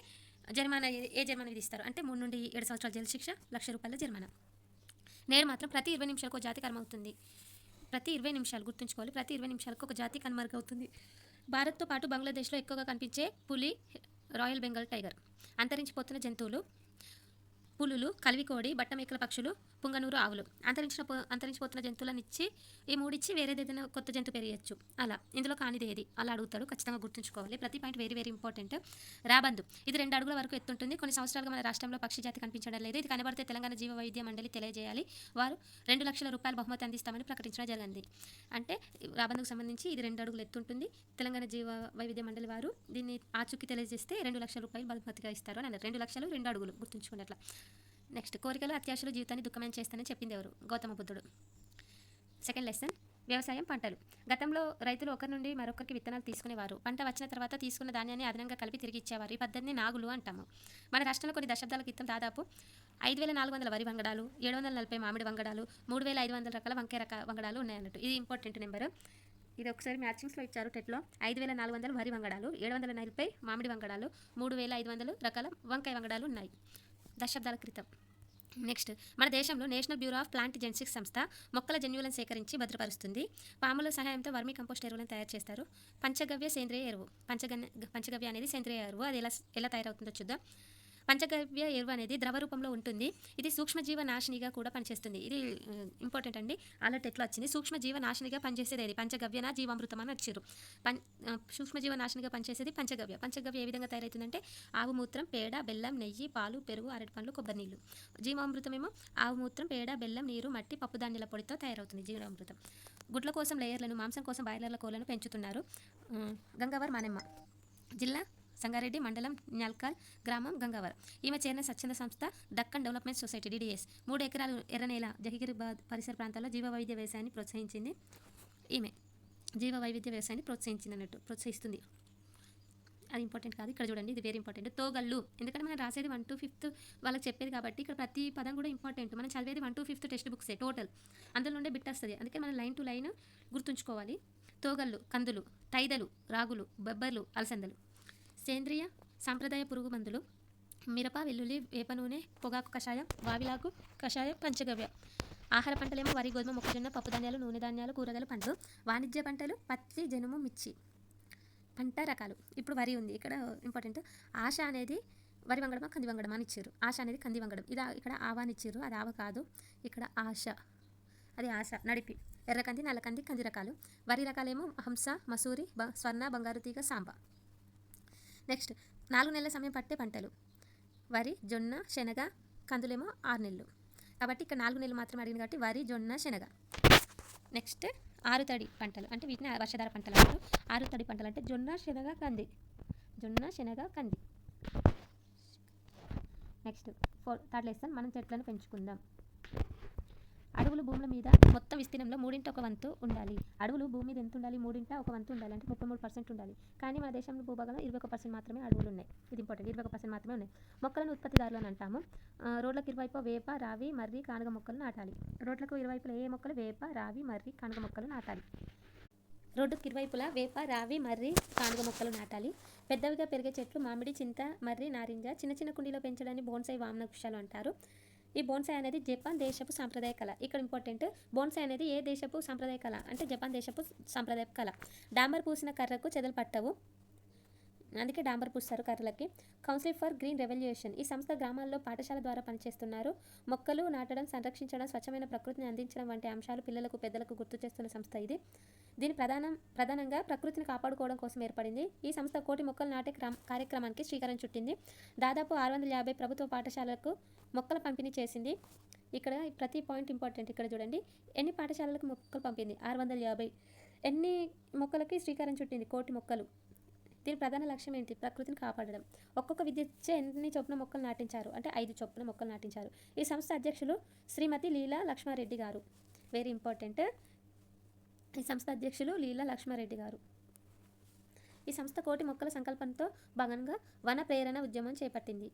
జరిమానా ఏ జరిమానా విధిస్తారు అంటే 3 నుండి 7 సంవత్సరాల జైలు శిక్ష, ₹1,00,000 జరిమానా. నేరం మాత్రం ప్రతి 20 నిమిషాలకు ఒక జాతి కనుమవుతుంది. ప్రతి 20 నిమిషాలు గుర్తుంచుకోవాలి, ప్రతి 20 నిమిషాలకు ఒక జాతి కనుమరుగవుతుంది. భారత్తో పాటు బంగ్లాదేశ్లో ఎక్కువగా కనిపించే పులి రాయల్ బెంగాల్ టైగర్. అంతరించిపోతున్న జంతువులు పులులు, కల్వికోడి, బట్టమేకల పక్షులు, పుంగనూరు ఆవులు. అంతరించిపోతున్న జంతువులనిచ్చి ఈ మూడిచ్చి వేరేదేదైనా కొత్త జంతు పెరియచ్చు. అలా ఇందులో కానిది ఏది అలా అడుగుతాడు, ఖచ్చితంగా గుర్తుంచుకోవాలి. ప్రతి పాయింట్ వెరీ వెరీ ఇంపార్టెంట్. రాబందు, ఇది 2 అడుగుల వరకు ఎత్తుంటుంది. కొన్ని సంవత్సరాలుగా మన రాష్ట్రంలో పక్షి జాతి కనిపించడం లేదు. ఇది కనబడితే తెలంగాణ జీవ వైద్య మండలి తెలియజేయాలి. వారు ₹2,00,000 బహుమతి అందిస్తామని ప్రకటించడం జరిగింది. అంటే రాబందుకు సంబంధించి ఇది 2 అడుగులు ఎత్తుంటుంది. తెలంగాణ జీవ వైవిధ్య మండలి వారు దీన్ని ఆచూకీ తెలియజేస్తే ₹2,00,000 బహుమతిగా ఇస్తారు అని అన్నారు. 2,00,000 2 అడుగులు గుర్తుంచుకోండి అట్లా. నెక్స్ట్, కోరికలు అత్యాశలు జీవితాన్ని దుఃఖమయం చేస్తానని చెప్పింది ఎవరు? గౌతమ బుద్ధుడు. సెకండ్ లెసన్, వ్యవసాయం, పంటలు. గతంలో రైతులు ఒకరి నుండి మరొకరికి విత్తనాలు తీసుకునేవారు. పంట వచ్చిన తర్వాత తీసుకున్న ధాన్యాన్ని అదనంగా కలిపి తిరిగి ఇచ్చేవారు. ఈ పద్ధతిని నాగులు అంటాము. మన రాష్ట్రంలో కొన్ని దశాబ్దాల క్రితం దాదాపు 5,400 వరి వంగడాలు, 740 మామిడి వంగడాలు, 3,500 రకాల వంకాయ వంగడాలు ఉన్నాయన్నట్టు. ఇది ఇంపార్టెంట్ నెంబరు. ఇది ఒకసారి మ్యాచింగ్స్లో ఇచ్చారు టెట్లో. 5,400 వరి వంగడాలు, 740 మామిడి వంగడాలు, 3,500 రకాల వంకాయ వంగడాలు ఉన్నాయి దశాబ్దాల క్రితం. నెక్స్ట్, మన దేశంలో national bureau of plant genetics సంస్థ మొక్కల జన్యువులను సేకరించి భద్రపరుస్తుంది. పాముల సహాయంతో వర్మీ కంపోస్ట్ ఎరువులను తయారు చేస్తారు. పంచగవ్య సేంద్రియ ఎరువు. పంచగవ్య అనేది సేంద్రియ ఎరువు. అది ఎలా తయారవుతుందో చూద్దాం. పంచగవ్య ఎరువు అనేది ద్రవ రూపంలో ఉంటుంది. ఇది సూక్ష్మజీవ నాశినిగా కూడా పనిచేస్తుంది. ఇది ఇంపార్టెంట్ అండి, అలర్ట్ ఎట్లా వచ్చింది. సూక్ష్మజీవ నాశినిగా పనిచేసేది అది పంచగవ్యన జీవామృతం అని వచ్చారు. సూక్ష్మజీవ నాశినిగా పనిచేసేది పంచగవ్య. పంచగవ్య ఏ విధంగా తయారవుతుందంటే ఆవు మూత్రం, పేడ, బెల్లం, నెయ్యి, పాలు, పెరుగు, అరటిపండ్లు, కొబ్బరి నీళ్ళు. జీవామృతం ఏమో ఆవు మూత్రం, పేడ, బెల్లం, నీరు, మట్టి, పప్పు ధాన్యాల పొడితో తయారవుతుంది జీవామృతం. గుడ్ల కోసం లేయర్లను, మాంసం కోసం బాయిలర్ల కోళ్లను పెంచుతున్నారు. గంగావర్ మానెమ్మ, జిల్లా సంగారెడ్డి, మండలం న్యాల్కల్, గ్రామం గంగావరం. ఈమె చేరిన స్వచ్ఛంద సంస్థ దక్కన్ డెవలప్మెంట్ సొసైటీ DDS. 3 ఎకరాలు ఎర్రనేల, జహీరాబాద్ పరిసర ప్రాంతాల్లో జీవ వైవిధ్య వ్యవసాయాన్ని ప్రోత్సహించింది. ఈమె జీవ వైవిధ్య వ్యవసాయాన్ని ప్రోత్సహిస్తుంది. అది ఇంపార్టెంట్ కాదు, ఇక్కడ చూడండి, ఇది వెరీ ఇంపార్టెంట్. తోగళ్ళు, ఎందుకంటే మనం రాసేది 1 to 5th వాళ్ళకి చెప్పేది కాబట్టి ఇక్కడ ప్రతి పదం కూడా ఇంపార్టెంట్. మనం చదివేది 1 to 5th టెక్స్ట్ బుక్సే టోటల్, అందులో నుండే బిట్ వస్తుంది. అందుకే మనం లైన్ టు లైన్ గుర్తుంచుకోవాలి. తోగళ్ళు, కందులు, తైదలు, రాగులు, బొబ్బర్లు, అలసందలు. సేంద్రియ సాంప్రదాయ పురుగు మందులు: మిరప, వెల్లుల్లి, వేప నూనె, పొగాకు కషాయం, వావిలాకు కషాయం, పంచగవ్య. ఆహార పంటలేమో వరి, గోధుమ, మొక్కజొన్న, పప్పు ధాన్యాలు, నూనె ధాన్యాలు, కూరగాయలు, పండ్లు. వాణిజ్య పంటలు పత్తి, జనుము, మిర్చి. పంట రకాలు, ఇప్పుడు వరి ఉంది, ఇక్కడ ఇంపార్టెంట్. ఆశ అనేది వరి వంగడమా కంది వంగడమా అని ఇచ్చారు. ఆశ అనేది కంది వంగడం. ఇది ఇక్కడ ఆవాని ఇచ్చారు, అది ఆవ కాదు, ఇక్కడ ఆశ, అది ఆశ. నడిపి, ఎర్రకంది, నల్లకంది, కంది రకాలు. వరి రకాలేమో హంస, మసూరి, స్వర్ణ, బంగారు తీగ, సాంబ. నెక్స్ట్, 4 నెలల సమయం పట్టే పంటలు: వరి, జొన్న, శనగ. కందులేమో 6 నెలలు. కాబట్టి ఇక్కడ 4 నెలలు మాత్రమే అడిగింది కాబట్టి వరి, జొన్న, శనగ. నెక్స్ట్, ఆరుతడి పంటలు అంటే వీటిని వర్షాధార పంటలు అంటారు. ఆరుతడి పంటలు అంటే జొన్న, శనగ, కంది. జొన్న, శనగ, కంది. నెక్స్ట్, థర్డ్ లెసన్, మనం చెట్లను పెంచుకుందాం. అడవులు భూముల మీద మొత్తం విస్తీర్ణంలో 1/3 ఉండాలి. అడవులు భూమి మీద ఎంత ఉండాలి? 1/3 ఉండాలి, అంటే 33% ఉండాలి. కానీ మన దేశంలో భూభాగంలో 21% మాత్రమే అడవులు ఉన్నాయి. ఇది ఇంపార్టెంట్, 21% మాత్రమే ఉన్నాయి. మొక్కలను ఉత్పత్తిదారులు అని అంటాము. రోడ్లకు ఇరువైపు వేప, రావి, మర్రి, కానుగ మొక్కలు నాటాలి. రోడ్లకు ఇరువైపులా ఏ మొక్కలు? వేప, రావి, మర్రి, కానుగ మొక్కలు నాటాలి. రోడ్డుకి ఇరువైపులా వేప, రావి, మర్రి, కానుగ మొక్కలు నాటాలి. పెద్దవిగా పెరిగే చెట్లు మామిడి, చింత, మర్రి, నారింజ. చిన్న చిన్న కుండీలో పెంచడాన్ని బోన్సాయి వామన వృక్షాలు అంటారు. ఈ బోన్సాయి అనేది జపాన్ దేశపు సాంప్రదాయ కళ. ఇక్కడ ఇంపార్టెంట్, బోన్సాయి అనేది ఏ దేశపు సాంప్రదాయ కళ అంటే జపాన్ దేశపు సాంప్రదాయ కళ. డాంబర్ పూసిన కర్రకు చెదలు పట్టవు, అందుకే డాంబర్ పూస్తారు కర్రలకి. కౌన్సిల్ ఫర్ గ్రీన్ రెవల్యూషన్, ఈ సంస్థ గ్రామాల్లో పాఠశాల ద్వారా పనిచేస్తున్నారు. మొక్కలు నాటడం, సంరక్షించడం, స్వచ్ఛమైన ప్రకృతిని అందించడం వంటి అంశాలు పిల్లలకు, పెద్దలకు గుర్తు చేస్తున్న సంస్థ ఇది. దీని ప్రధానంగా ప్రకృతిని కాపాడుకోవడం కోసం ఏర్పడింది. ఈ సంస్థ 1 కోటి మొక్కలు నాటే కార్యక్రమానికి శ్రీకారం చుట్టింది. దాదాపు 650 ప్రభుత్వ పాఠశాలలకు మొక్కల పంపిణీ చేసింది. ఇక్కడ ప్రతి పాయింట్ ఇంపార్టెంట్. ఇక్కడ చూడండి, ఎన్ని పాఠశాలలకు మొక్కలు పంపింది? 650. ఎన్ని మొక్కలకి శ్రీకారం చుట్టింది? 1 కోటి మొక్కలు. దీని ప్రధాన లక్ష్యం ఏంటి? ప్రకృతిని కాపాడడం. ఒక్కొక్క విద్యచ్చే ఎన్ని చొప్పున మొక్కలు నాటించారు అంటే 5 చొప్పున మొక్కలు నాటించారు. ఈ సంస్థ అధ్యక్షులు శ్రీమతి లీలా లక్ష్మారెడ్డి గారు. వెరీ ఇంపార్టెంట్, ఈ సంస్థ అధ్యక్షులు లీలా లక్ష్మారెడ్డి గారు. ఈ సంస్థ కోటి మొక్కల సంకల్పంతో భాగంగా వన ప్రేరణ ఉద్యమం చేపట్టింది.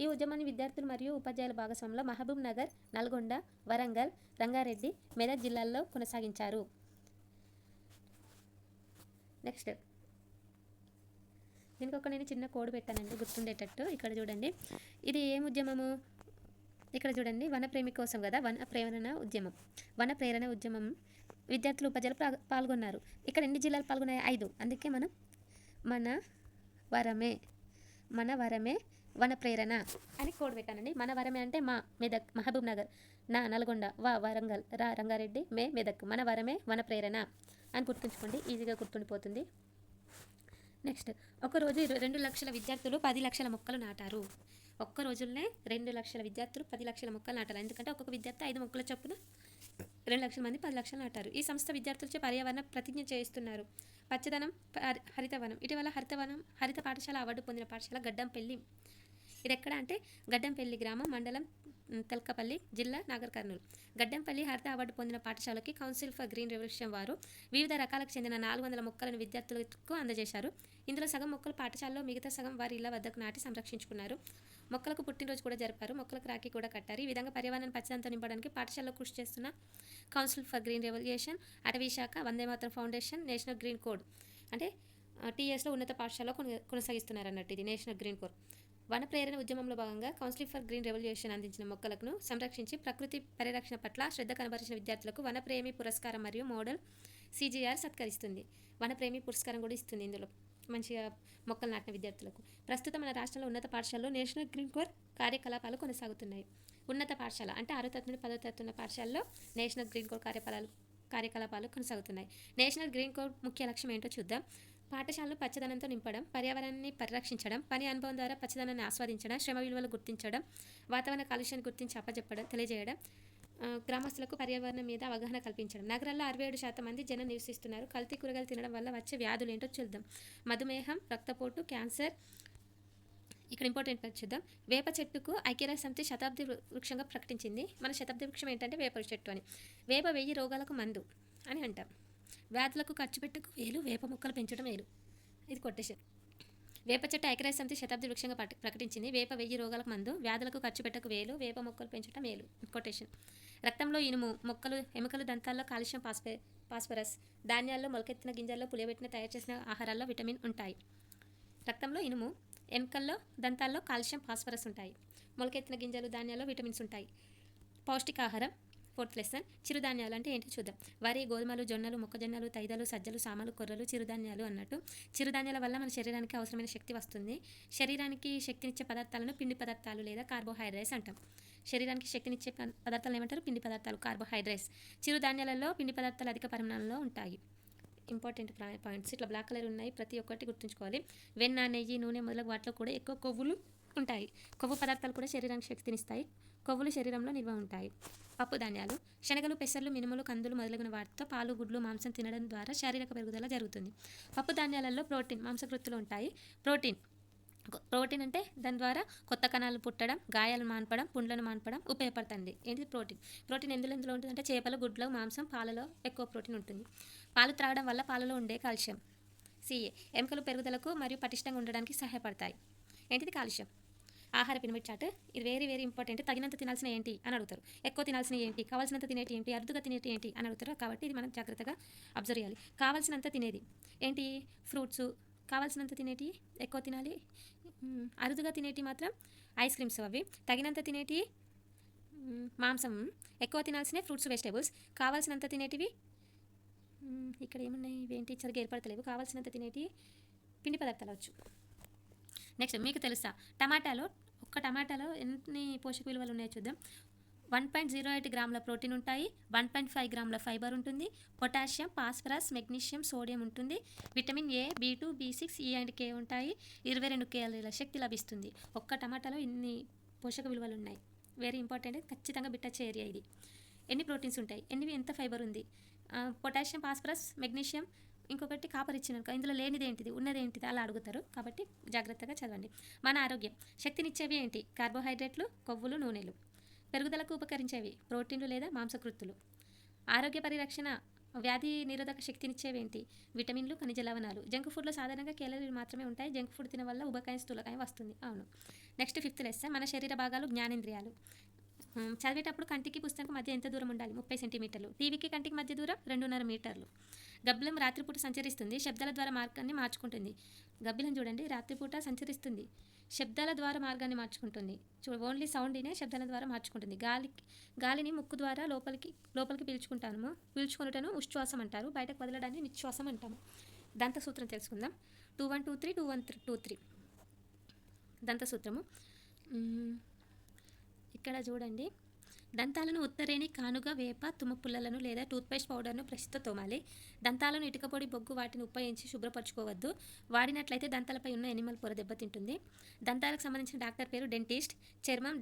ఈ ఉద్యమాన్ని విద్యార్థులు మరియు ఉపాధ్యాయుల భాగస్వామ్యంలో మహబూబ్ నగర్, నల్గొండ, వరంగల్, రంగారెడ్డి, మెదక్ జిల్లాల్లో కొనసాగించారు. నెక్స్ట్ దీనికి ఒక నేను చిన్న కోడ్ పెట్టానండి గుర్తుండేటట్టు. ఇక్కడ చూడండి, ఇది ఏం ఉద్యమము? ఇక్కడ చూడండి, వన ప్రేమి కోసం కదా, వన ప్రేరణ ఉద్యమం విద్యార్థులు ఉపాధ్యాయులు పాల్గొన్నారు. ఇక్కడ ఎన్ని జిల్లాలు పాల్గొన్నాయి? 5. అందుకే మనం మన వరమే వన ప్రేరణ అని కోడ్ పెట్టానండి. మన వరమే అంటే మా మెదక్, మహబూబ్ నగర్, నా నల్గొండ, వరంగల్, రంగారెడ్డి, మెదక్. మన వరమే వన ప్రేరణ అని గుర్తుంచుకోండి, ఈజీగా గుర్తుండిపోతుంది. నెక్స్ట్, ఒకరోజు 2 లక్షల విద్యార్థులు 10 లక్షల మొక్కలు నాటారు. ఒక్క రోజుల్లోనే 2 లక్షల విద్యార్థులు 10 లక్షల మొక్కలు నాటారు. ఎందుకంటే ఒక్కొక్క విద్యార్థి 5 మొక్కల చొప్పున 2 లక్షల మంది 10 లక్షలు నాటారు. ఈ సంస్థ విద్యార్థులచే పర్యావరణ ప్రతిజ్ఞ చేయిస్తున్నారు. పచ్చదనం, హరితవనం. ఇటీవల హరిత పాఠశాల అవార్డు పొందిన పాఠశాల గడ్డంపల్లి. ఇది ఎక్కడ అంటే గడ్డంపల్లి గ్రామం, మండలం తెల్కపల్లి, జిల్లా నాగర్ కర్నూలు. గడ్డంపల్లి హరిత అవార్డు పొందిన పాఠశాలకి కౌన్సిల్ ఫర్ గ్రీన్ రెవల్యూషన్ వారు వివిధ రకాలకు చెందిన 400 మొక్కలను విద్యార్థులకు అందజేశారు. ఇందులో సగం మొక్కలు పాఠశాలలో, మిగతా సగం వారి ఇళ్ల వద్దకు నాటి సంరక్షించుకున్నారు. మొక్కలకు పుట్టినరోజు కూడా జరిపారు. మొక్కలకు రాఖీ కూడా కట్టారు. ఈ విధంగా పర్యావరణాన్ని పచ్చదనంతో నింపడానికి పాఠశాలలో కృషి చేస్తున్న కౌన్సిల్ ఫర్ గ్రీన్ రెవల్యూషన్, అటవీ శాఖ, Vande Mataram foundation, national green code అంటే టీఎస్లో ఉన్నత పాఠశాలలో కొనసాగిస్తున్నారు అన్నట్టు. ఇది నేషనల్ గ్రీన్ కోడ్. వన ప్రేరణ ఉద్యమంలో భాగంగా కౌన్సిల్ ఫర్ గ్రీన్ రెవల్యూషన్ అందించిన మొక్కలను సంరక్షించి ప్రకృతి పరిరక్షణ పట్ల శ్రద్ధ కనబరిచిన విద్యార్థులకు వనప్రేమి పురస్కారం మరియు మోడల్ CGR సత్కరిస్తుంది. వనప్రేమి పురస్కారం కూడా ఇస్తుంది. ఇందులో మంచిగా మొక్కలు నాటిన విద్యార్థులకు. ప్రస్తుతం మన రాష్ట్రంలో ఉన్నత పాఠశాలలో నేషనల్ గ్రీన్ కోడ్ కార్యకలాపాలు కొనసాగుతున్నాయి. ఉన్నత పాఠశాల అంటే 6వ తరగతి నుండి 10వ తరగతి ఉన్న పాఠశాలలో నేషనల్ గ్రీన్ కోడ్ కార్యకలాపాలు కొనసాగుతున్నాయి. నేషనల్ గ్రీన్ కోడ్ ముఖ్య లక్ష్యం ఏంటో చూద్దాం. పాఠశాలను పచ్చదనంతో నింపడం, పర్యావరణాన్ని పరిరక్షించడం, పని అనుభవం ద్వారా పచ్చదనాన్ని ఆస్వాదించడం, శ్రమ విలువలు గుర్తించడం, వాతావరణ కాలుష్యాన్ని గుర్తించి అప్పచెప్పడం, తెలియజేయడం, గ్రామస్తులకు పర్యావరణం మీద అవగాహన కల్పించడం. నగరాల్లో 67% మంది జనం నివసిస్తున్నారు. కల్తీ కూరగాయలు తినడం వల్ల వచ్చే వ్యాధులు ఏంటో చూద్దాం. మధుమేహం, రక్తపోటు, క్యాన్సర్. ఇక్కడ ఇంపార్టెంట్ చూద్దాం. వేప చెట్టుకు ఐక్యరాజ్య సమితి శతాబ్ది వృక్షంగా ప్రకటించింది. మన శతాబ్ది వృక్షం ఏంటంటే వేప చెట్టు అని. వేప 1000 రోగాలకు మందు అని అంటాం. వ్యాధులకు ఖర్చు పెట్టకు వేలు, వేప మొక్కలు పెంచడం మేలు. ఇది కొటేషన్. వేప చెట్టు ఐక్యరాజ్య సమితి శతాబ్ది వృక్షంగా ప్రకటించింది. వేప 1000 రోగాలకు మందు, వ్యాధులకు ఖర్చు పెట్టకు వేలు, వేప మొక్కలు పెంచడం మేలు. కొటేషన్. రక్తంలో ఇనుము, ఎముకలు, దంతాల్లో కాల్షియం, ఫాస్ఫరస్, ధాన్యాల్లో మొలకెత్తిన గింజల్లో పులియబెట్టిన తయారు చేసిన ఆహారాల్లో విటమిన్ ఉంటాయి. రక్తంలో ఇనుము, ఎముకల్లో, దంతాల్లో కాల్షియం, ఫాస్ఫరస్ ఉంటాయి. మొలకెత్తిన గింజలు, ధాన్యాల్లో విటమిన్స్ ఉంటాయి. పౌష్టికాహారం. 4th lesson. చిరుధాన్యాలు అంటే ఏంటి చూద్దాం. వరి, గోధుమలు, జొన్నలు, మొక్కజొన్నలు, తైదలు, సజ్జలు, సామలు, కొర్రలు చిరుధాన్యాలు అన్నట్టు. చిరుధాన్యాల వల్ల మన శరీరానికి అవసరమైన శక్తి వస్తుంది. శరీరానికి శక్తినిచ్చే పదార్థాలను పిండి పదార్థాలు లేదా కార్బోహైడ్రేట్స్ అంటాం. శరీరానికి శక్తినిచ్చే పదార్థాలు ఏమంటారు? పిండి పదార్థాలు, కార్బోహైడ్రేట్స్. చిరుధాన్యాలలో పిండి పదార్థాలు అధిక పరిమాణంలో ఉంటాయి. ఇంపార్టెంట్ పాయింట్స్ ఇట్లా బ్లాక్ కలర్ ఉన్నాయి, ప్రతి ఒక్కటి గుర్తుంచుకోవాలి. వెన్న, నెయ్యి, నూనె మొదలగు వాటిలో కూడా ఎక్కువ కొవ్వులు ఉంటాయి. కొవ్వు పదార్థాలు కూడా శరీరానికి శక్తినిస్తాయి. కొవ్వులు శరీరంలో నిల్వ ఉంటాయి. పప్పు ధాన్యాలు. శనగలు, పెసర్లు, మినుములు, కందులు మొదలగున వాటితో పాలు, గుడ్లు, మాంసం తినడం ద్వారా శారీరక పెరుగుదల జరుగుతుంది. పప్పు ధాన్యాలలో ప్రోటీన్, మాంసకృత్తులు ఉంటాయి. ప్రోటీన్ అంటే దాని ద్వారా కొత్త కణాలు పుట్టడం, గాయాలు మాన్పడం, పుండ్లను మాన్పడం ఉపయోగపడుతుంది. ఏంటి ప్రోటీన్ ఎందులో ఉంటుందంటే చేపలు, గుడ్లు, మాంసం, పాలలో ఎక్కువ ప్రోటీన్ ఉంటుంది. పాలు త్రాగడం వల్ల పాలలో ఉండే కాల్షియం CA ఎముకలు పెరుగుదలకు మరియు పటిష్టంగా ఉండడానికి సహాయపడతాయి. ఏంటిది? కాల్షియం. ఆహార పిరమిడ్ చార్ట్. ఇది వెరీ వెరీ ఇంపార్టెంట్. తగినంత తినాల్సిన ఏంటి అని అడుగుతారు. ఎక్కువ తినాల్సిన ఏంటి, కావాల్సినంత తినేటి ఏంటి, అరుదుగా తినేటి ఏంటి అని అడుగుతారు. కాబట్టి ఇది మనం జాగ్రత్తగా అబ్జర్వ్ చేయాలి. కావాల్సినంత తినేది ఏంటి? ఫ్రూట్స్. కావాల్సినంత తినేటి ఎక్కువ తినాలి. అరుదుగా తినేటి మాత్రం ఐస్ క్రీమ్స్. అవి తగినంత తినేటి మాంసం. ఎక్కువ తినాల్సినవి ఫ్రూట్స్, వెజిటేబుల్స్. కావాల్సినంత తినేటివి ఇక్కడ ఏమున్నాయి, ఇవేంటి సరిగ్గా ఏర్పడతలేవు. కావాల్సినంత తినేటి పిండి పదార్థాలు వచ్చు. నెక్స్ట్, మీకు తెలుసా ఒక్క టమాటాలో ఎన్ని పోషక విలువలు ఉన్నాయో చూద్దాం. 1.08 గ్రాముల ప్రోటీన్ ఉంటాయి. 1.5 గ్రాముల ఫైబర్ ఉంటుంది. పొటాషియం, ఫాస్ఫరస్, మెగ్నీషియం, సోడియం ఉంటుంది. Vitamin A, B2, B6, E and K ఉంటాయి. 22 కేలరీల శక్తి లభిస్తుంది. ఒక్క టమాటాలో ఇన్ని పోషక విలువలు ఉన్నాయి. Very important. ఖచ్చితంగా బిట్టచ్చే ఏరియా ఇది. ఎన్ని ప్రోటీన్స్ ఉంటాయి, ఎంత ఫైబర్ ఉంది, పొటాషియం, ఫాస్ఫరస్, మెగ్నీషియం, ఇంకొకటి కాపర్ ఇచ్చినాక ఇందులో లేనిది ఏంటిది, ఉన్నది ఏంటిది అలా అడుగుతారు. కాబట్టి జాగ్రత్తగా చదవండి. మన ఆరోగ్యం. శక్తినిచ్చేవి ఏంటి? కార్బోహైడ్రేట్లు, కొవ్వులు, నూనెలు. పెరుగుదలకు ఉపకరించేవి ప్రోటీన్లు లేదా మాంసకృత్తులు. ఆరోగ్య పరిరక్షణ వ్యాధి నిరోధక శక్తినిచ్చేవేంటి? విటమిన్లు, ఖనిజ లవణాలు. జంక్ ఫుడ్లో సాధారణంగా కేలరీలు మాత్రమే ఉంటాయి. జంక్ ఫుడ్ తినడం వల్ల ఉబకాయం, స్థూలకాయం వస్తుంది. అవును. నెక్స్ట్ ఫిఫ్త్ లెసన్ మన శరీర భాగాలు, జ్ఞానేంద్రియాలు. చదివేటప్పుడు కంటికి పుస్తకం మధ్య ఎంత దూరం ఉండాలి? 30 సెంటీమీటర్లు. టీవీకి కంటికి మధ్య దూరం 2.5 మీటర్లు. గబ్బిలం రాత్రిపూట సంచరిస్తుంది, శబ్దాల ద్వారా మార్గాన్ని మార్చుకుంటుంది. గబ్బిలం చూడండి రాత్రిపూట సంచరిస్తుంది, శబ్దాల ద్వారా మార్గాన్ని మార్చుకుంటుంది. ఓన్లీ సౌండ్నే శబ్దాల ద్వారా మార్చుకుంటుంది. గాలిని ముక్కు ద్వారా లోపలికి పీల్చుకుంటాము. ఉచ్ఛ్వాసం అంటారు. బయటకు వదలడాన్ని నిశ్వాసం అంటాము. దంత సూత్రం తెలుసుకుందాం. 2123 2123 దంత సూత్రము. ఇక్కడ చూడండి, దంతాలను ఉత్తరేణి, కానుగ, వేప, తుమ్మ పుల్లలను లేదా టూత్పేస్ట్ పౌడర్ను బ్రష్తో తోమాలి. దంతాలను ఇటుకపొడి, బొగ్గు వాటిని ఉపయోగించి శుభ్రపరచుకోవద్దు. వాడినట్లయితే దంతాలపై ఉన్న ఎనిమల్ పొర దెబ్బతింటుంది. దంతాలకు సంబంధించిన డాక్టర్ పేరు డెంటిస్ట్, చర్మం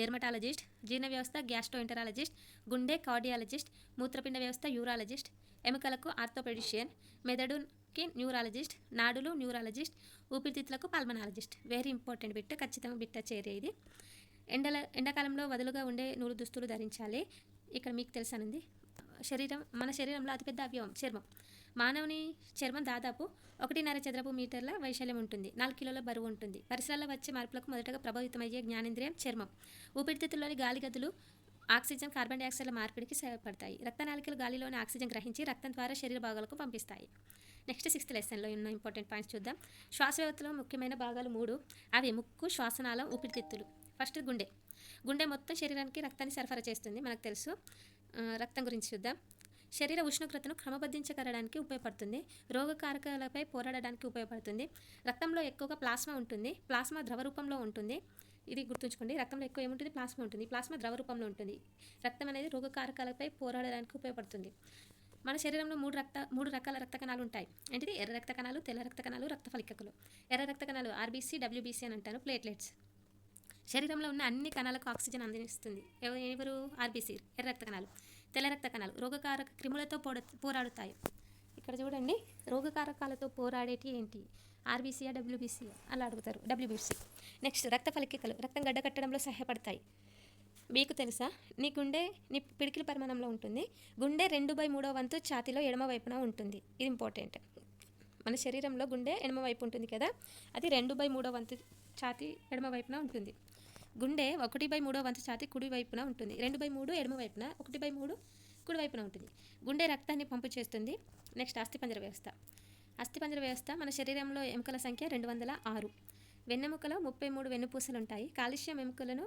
డెర్మటాలజిస్ట్, జీర్ణ వ్యవస్థ గ్యాస్ట్రోఎంటరాలజిస్ట్, గుండె కార్డియాలజిస్ట్, మూత్రపిండ వ్యవస్థ యూరాలజిస్ట్, ఎముకలకు ఆర్థోపెడిషియన్, మెదడుకి న్యూరాలజిస్ట్, నాడులు న్యూరాలజిస్ట్, ఊపిరితిత్తులకు పల్మనాలజిస్ట్. వెరీ ఇంపార్టెంట్ బిట్, ఖచ్చితంగా బిట్ట చేరే ఇది. ఎండాకాలంలో వదులుగా ఉండే నూలు దుస్తులు ధరించాలి. ఇక్కడ మీకు తెలుసనుంది. మన శరీరంలో అతిపెద్ద అవయవం చర్మం. మానవుని చర్మం దాదాపు 1.5 చదరపు మీటర్ల వైశాల్యం ఉంటుంది. 4 కిలోల బరువు ఉంటుంది. పరిసరాల్లో వచ్చే మార్పులకు మొదటగా ప్రభావితమయ్యే జ్ఞానేంద్రియం చర్మం. ఊపిరితిత్తుల్లోని గాలి గదులు ఆక్సిజన్, కార్బన్ డైఆక్సైడ్ల మార్పిడికి సహాయపడతాయి. రక్తనాళికలు గాలిలోని ఆక్సిజన్ గ్రహించి రక్తం ద్వారా శరీర భాగాలకు పంపిస్తాయి. నెక్స్ట్ 6th లెసన్లో ఉన్న ఇంపార్టెంట్ పాయింట్స్ చూద్దాం. శ్వాస వ్యవస్థలో ముఖ్యమైన భాగాలు 3. అవి ముక్కు, శ్వాసనాళం, ఊపిరితిత్తులు. ఫస్ట్ గుండె మొత్తం శరీరానికి రక్తాన్ని సరఫరా చేస్తుంది, మనకు తెలుసు. రక్తం గురించి చూద్దాం. శరీర ఉష్ణోగ్రతను క్రమబద్ధీకరించడానికి ఉపయోగపడుతుంది. రోగకారకాలపై పోరాడడానికి ఉపయోగపడుతుంది. రక్తంలో ఎక్కువగా ప్లాస్మా ఉంటుంది. ప్లాస్మా ద్రవ రూపంలో ఉంటుంది. ఇది గుర్తుంచుకోండి. రక్తంలో ఎక్కువ ఏముంటుంది? ప్లాస్మా ఉంటుంది. ప్లాస్మా ద్రవ రూపంలో ఉంటుంది. రక్తం అనేది రోగకారకాలపై పోరాడడానికి ఉపయోగపడుతుంది. మన శరీరంలో 3 రకాల రక్త కణాలు ఉంటాయి. ఏంటిది? ఎర్ర రక్త కణాలు, తెల్ల రక్త కణాలు, రక్త ఫలికలు. ఎర్ర రక్త కణాలు ఆర్బీసీ, డబ్ల్యూబీసీ అని అంటారు. ప్లేట్లెట్స్. శరీరంలో ఉన్న అన్ని కణాలకు ఆక్సిజన్ అందిస్తుంది. ఎవరు? ఆర్బీసీ, ఎర్ర రక్త కణాలు. తెల్ల రక్త కణాలు రోగకారక క్రిములతో పోరాడుతాయి. ఇక్కడ చూడండి, రోగకారకాలతో పోరాడేటి ఏంటి? ఆర్బీసీయా, డబ్ల్యూబీసీ అలా అడుగుతారు. డబ్ల్యూబీసీ. నెక్స్ట్ రక్త ఫలికలు రక్తం గడ్డకట్టడంలో సహాయపడతాయి. మీకు తెలుసా? నీ పిడికిలి పరిమాణంలో ఉంటుంది. గుండె 2/3 వంతు ఛాతీలో ఎడమ వైపున ఉంటుంది. ఇది ఇంపార్టెంట్. మన శరీరంలో గుండె ఎడమ వైపు ఉంటుంది కదా, అది 2/3 వంతు ఛాతీ ఎడమ వైపున ఉంటుంది. గుండె 1/3 వంతు ఛాతీ కుడి వైపున ఉంటుంది. 2/3 ఎడమ వైపున, 1/3 కుడి వైపున ఉంటుంది. గుండె రక్తాన్ని పంపు చేస్తుంది. నెక్స్ట్ అస్థిపంజర వ్యవస్థ. అస్థిపంజర వ్యవస్థ మన శరీరంలో ఎముకల సంఖ్య 206. వెన్నెముకలో 33 వెన్నుపూసలు ఉంటాయి. కాల్షియం ఎముకలను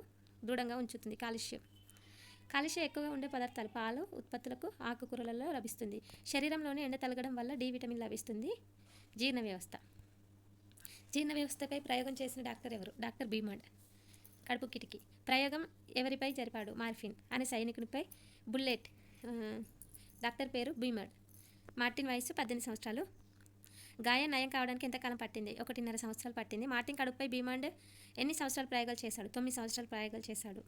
దృఢంగా ఉంచుతుంది. కాల్షియం ఎక్కువగా ఉండే పదార్థాలు పాలు ఉత్పత్తులకు ఆకుకూరలలో లభిస్తుంది. శరీరంలోని ఎండ తలగడం వల్ల డి విటమిన్ లభిస్తుంది. జీర్ణ వ్యవస్థపై ప్రయోగం చేసిన డాక్టర్ ఎవరు? డాక్టర్ బీమండ్. కడుపు కిటికీ ప్రయోగం ఎవరిపై జరిపాడు? మార్ఫిన్ అనే సైనికునిపై. బుల్లెట్ డాక్టర్ పేరు బీమండ్. మార్టిన్ వయసు 18 సంవత్సరాలు. గాయం నయం కావడానికి ఎంతకాలం పట్టింది? 1.5 సంవత్సరాలు పట్టింది. మార్టిన్ కడుపుపై బీమండ్ ఎన్ని సంవత్సరాలు ప్రయోగాలు చేశాడు? 9 సంవత్సరాలు ప్రయోగాలు చేశాడు.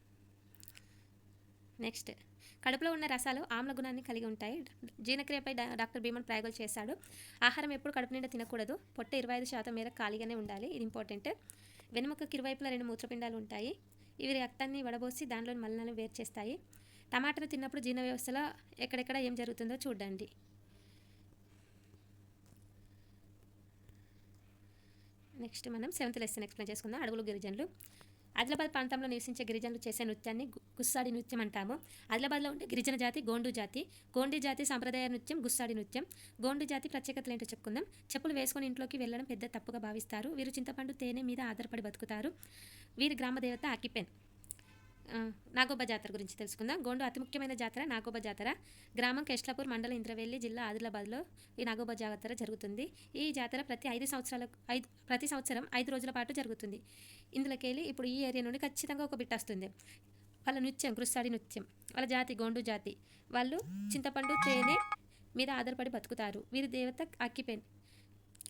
నెక్స్ట్ కడుపులో ఉన్న రసాలు ఆమ్ల గుణాన్ని కలిగి ఉంటాయి. జీర్ణక్రియపై డాక్టర్ బీమండ్ ప్రయోగాలు చేశాడు. ఆహారం ఎప్పుడు కడుపు నిండా తినకూడదు. పొట్ట 25% మేర ఖాళీగానే ఉండాలి. ఇది ఇంపార్టెంట్. వెనుముకకి ఇరువైపులా 2 మూత్రపిండాలు ఉంటాయి. ఇవి రక్తాన్ని వడబోసి దానిలోని మలినాలను వేరు చేస్తాయి. టమాటాను తిన్నప్పుడు జీర్ణ వ్యవస్థలో ఎక్కడెక్కడ ఏం జరుగుతుందో చూడండి. నెక్స్ట్ మనం 7th లెసన్ ఎక్స్ప్లెయిన్ చేసుకుందాం. అడవులు గిరిజనులు. ఆదిలాబాద్ ప్రాంతంలో నివసించే గిరిజనులు చేసే నృత్యాన్ని గుస్సాడి నృత్యం అంటాము. ఆదిలాబాద్లో ఉండే గిరిజన జాతి గోండు జాతి. గోండి జాతి సాంప్రదాయ నృత్యం గుస్సాడి నృత్యం. గోండు జాతి ప్రత్యేకతలు ఏంటో చెప్పుకుందాం. చెప్పులు వేసుకొని ఇంట్లోకి వెళ్ళడం పెద్ద తప్పుగా భావిస్తారు. వీరు చింతపండు, తేనె మీద ఆధారపడి బతుకుతారు. వీరి గ్రామదేవత ఆకిపెన్. నాగోబా జాతర గురించి తెలుసుకుందాం. గోండు అతి ముఖ్యమైన జాతర నాగోబా జాతర. గ్రామం కేష్లాపూర్, మండలం ఇంద్రవెల్లి, జిల్లా ఆదిలాబాద్లో ఈ నాగోబా జాతర జరుగుతుంది. ఈ జాతర ప్రతి సంవత్సరం 5 రోజుల పాటు జరుగుతుంది. ఇందులోకెళ్ళి ఇప్పుడు ఈ ఏరియా నుండి ఖచ్చితంగా ఒక బిట్ వస్తుంది. వాళ్ళ నృత్యం గుస్సాడి నృత్యం. వాళ్ళ జాతి గోండు జాతి. వాళ్ళు చింతపండు, తేనె మీద ఆధారపడి బతుకుతారు. వీరి దేవత ఆకిపెన్.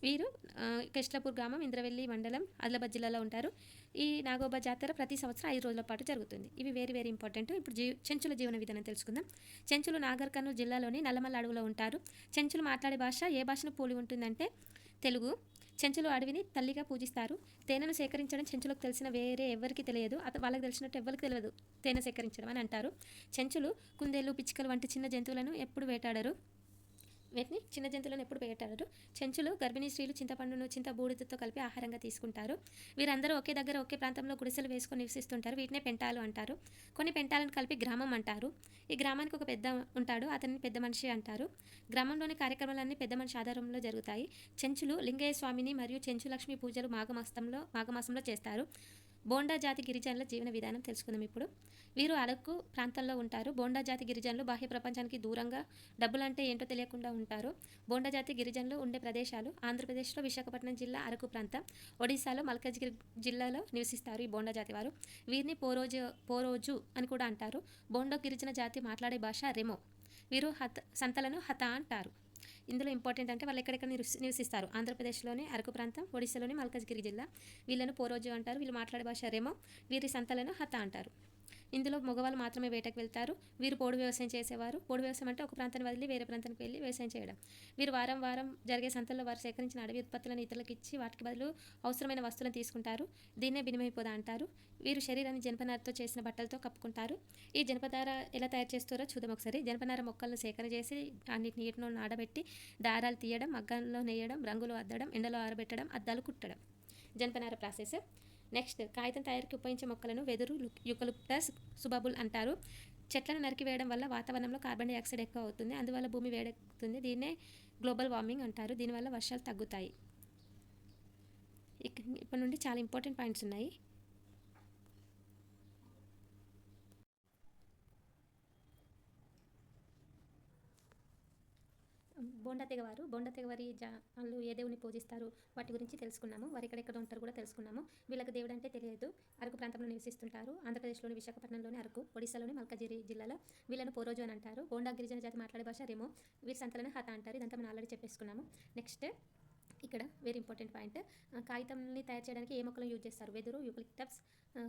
వీరు కేష్లాపూర్ గ్రామం, ఇంద్రవెల్లి మండలం, ఆదిలాబాద్ జిల్లాలో ఉంటారు. ఈ నాగోబా జాతర ప్రతి సంవత్సరం 5 రోజుల పాటు జరుగుతుంది. ఇవి వెరీ ఇంపార్టెంట్. ఇప్పుడు చెంచుల జీవన విధానం తెలుసుకుందాం. చెంచులు నాగర్ కర్నూలు జిల్లాలోని నల్లమల్ల అడవిలో ఉంటారు. చెంచులు మాట్లాడే భాష ఏ భాషను పోలి ఉంటుందంటే తెలుగు. చెంచులు అడవిని తల్లిగా పూజిస్తారు. తేనెను సేకరించడం చెంచులకు తెలిసిన వేరే ఎవరికి తెలియదు. వాళ్ళకి తెలిసినట్టు ఎవరికి తెలియదు తేనె సేకరించడం అని అంటారు. చెంచులు కుందేళ్ళు, పిచ్చుకలు వంటి చిన్న జంతువులను ఎప్పుడు వేటాడరు. వీటిని చిన్న జంతువులను ఎప్పుడు పెట్టారు. చెంచులు గర్భిణీ స్త్రీలు చింతపండును చింతబూడిదతో కలిపి ఆహారంగా తీసుకుంటారు. వీరందరూ ఒకే దగ్గర ఒకే ప్రాంతంలో గుడిసెలు వేసుకొని నివసిస్తుంటారు. వీటినే పెంటాలు అంటారు. కొన్ని పెంటాలను కలిపి గ్రామం అంటారు. ఈ గ్రామానికి ఒక పెద్ద ఉంటాడు, అతన్ని పెద్ద మనిషి అంటారు. గ్రామంలోని కార్యక్రమాలన్నీ పెద్ద మనిషి ఆధారంలో జరుగుతాయి. చెంచులు లింగయ్య స్వామిని మరియు చెంచు లక్ష్మి పూజలు మాఘమాసంలో చేస్తారు. బోండా జాతి గిరిజనుల జీవన విధానం తెలుసుకుందాం ఇప్పుడు. వీరు అరకు ప్రాంతంలో ఉంటారు. బోండా జాతి గిరిజనులు బాహ్య ప్రపంచానికి దూరంగా డబ్బులంటే ఏంటో తెలియకుండా ఉంటారు. బోండా జాతి గిరిజనులు ఉండే ప్రదేశాలు ఆంధ్రప్రదేశ్లో విశాఖపట్నం జిల్లా అరకు ప్రాంతం, ఒడిశాలో మల్కాజ్గిరి జిల్లాలో నివసిస్తారు ఈ బోండా జాతి వారు. వీరిని పోరోజు అని కూడా అంటారు. బోండా గిరిజన జాతి మాట్లాడే భాష రెమో. వీరు సంతలను హత అంటారు. ఇందులో ఇంపార్టెంట్ అంటే వాళ్ళు ఎక్కడెక్కడ నివసిస్తారు. ఆంధ్రప్రదేశ్లోని అరకు ప్రాంతం, ఒడిశాలోని మల్కాజ్గిరి జిల్లా. వీళ్ళను పోరోజు అంటారు. వీళ్ళు మాట్లాడే భాష రెమో. వీరి సంతలను హత అంటారు. ఇందులో మగవాళ్ళు మాత్రమే వేటకు వెళ్తారు. వీరు పోడు వ్యవసాయం చేసేవారు. పోడు వ్యవసాయం అంటే ఒక ప్రాంతాన్ని వదిలి వేరే ప్రాంతానికి వెళ్ళి వ్యవసాయం చేయడం. వీరు వారం వారం జరిగే సంతల్లో వారు సేకరించిన అడవి ఉత్పత్తులను ఇతరులకు ఇచ్చి వాటికి బదులు అవసరమైన వస్తువులను తీసుకుంటారు. దీన్నే బినిమయ పొద అంటారు. వీరు శరీరాన్ని జనపనారతో చేసిన బట్టలతో కప్పుకుంటారు. ఈ జనపనార ఎలా తయారు చేస్తారో చూద్దాం ఒకసారి. జనపనార మొక్కలను సేకరణ చేసి అన్నిటి నీటిలో నాడబెట్టి దారాలు తీయడం, మగ్గంలో నేయడం, రంగులు అద్దడం, ఎండలో ఆరబెట్టడం, అద్దాలు కుట్టడం జనపనార ప్రాసెస్. నెక్స్ట్, కాగితం తయారీకి ఉపయోగించే మొక్కలను వెదురు, యూకలిప్టస్, సుబాబుల్ అంటారు. చెట్లను నరికివేయడం వల్ల వాతావరణంలో కార్బన్ డైఆక్సైడ్ ఎక్కువ అవుతుంది. అందువల్ల భూమి వేడెక్కుతుంది. దీన్నే గ్లోబల్ వార్మింగ్ అంటారు. దీనివల్ల వర్షాలు తగ్గుతాయి. ఇప్పటి నుండి చాలా ఇంపార్టెంట్ పాయింట్స్ ఉన్నాయి. బోండా తెగవారు. బోండా తెగవారి వాళ్ళు ఏ దేవుని పూజిస్తారు వాటి గురించి తెలుసుకున్నాము. వారు ఎక్కడెక్కడ ఉంటారు కూడా తెలుసుకున్నాము. వీళ్ళకి దేవుడు అంటే తెలియదు. అరకు ప్రాంతంలో నివసిస్తుంటారు. ఆంధ్రప్రదేశ్లోని విశాఖపట్నంలోని అరకు, ఒడిశాలోని మల్కాజిరి జిల్లాలో. వీళ్ళను పోరోజు అని అంటారు. బోండా గిరిజన జాతి మాట్లాడే భాష రెమో. వీరి సంతలను హత అంటారు. ఇదంతా మనం ఆల్రెడీ చెప్పేసుకున్నాము. నెక్స్ట్, ఇక్కడ వెరీ ఇంపార్టెంట్ పాయింట్, కాగితంని తయారు చేయడానికి ఏ మొక్కలను యూజ్ చేస్తారు. వెదురు, యూకలిప్టస్,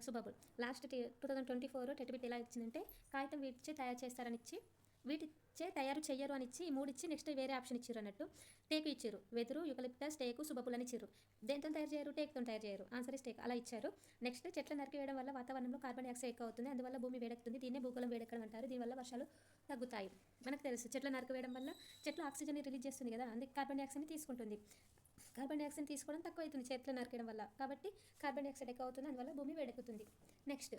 సుబాబుల్. లాస్ట్ 2024 టెట్బిట్ ఎలా ఇచ్చిందంటే కాగితం వీటిచే తయారు చేస్తారని ఇచ్చి, వీటిచే తయారు చెయ్యరు అని ఇచ్చి, ఈ మూడు ఇచ్చి నెక్స్ట్ వేరే ఆప్షన్ ఇచ్చారు అన్నట్టు. టేకు ఇచ్చారు. వెదురు, యూకలిప్టస్, టేకు, సుబాబుల్ అని ఇచ్చారు. దేంతో తయారు చేయరు? టేక్తో తయారు చేయరు. Answer is take. అలా ఇచ్చారు. నెక్స్ట్, చెట్ల నరికివేయడం వల్ల వాతావరణంలో కార్బన్ డైఆక్సైడ్ ఎక్కువ అవుతుంది. అందువల్ల భూమి వేడెక్కుతుంది. దీన్నే భూగోళం వేడెక్కడం అంటారు. దీనివల్ల వర్షాలు తగ్గుతాయి. మనకు తెలుసు చెట్ల నరికివేయడం వల్ల చెట్లు ఆక్సిజన్ రిలీజ్ చేస్తుంది కదా, అందుకే కార్బన్ డైఆక్సైడ్ని తీసుకుంటుంది. కార్బన్ డైఆక్సైడ్ తీసుకోవడం తక్కువ అవుతుంది చెట్లు నరికేయడం వల్ల. కాబట్టి కార్బన్ డైఆక్సైడ్ ఎక్కువ అవుతుంది. అందువల్ల భూమి వేడెక్కుతుంది. నెక్స్ట్,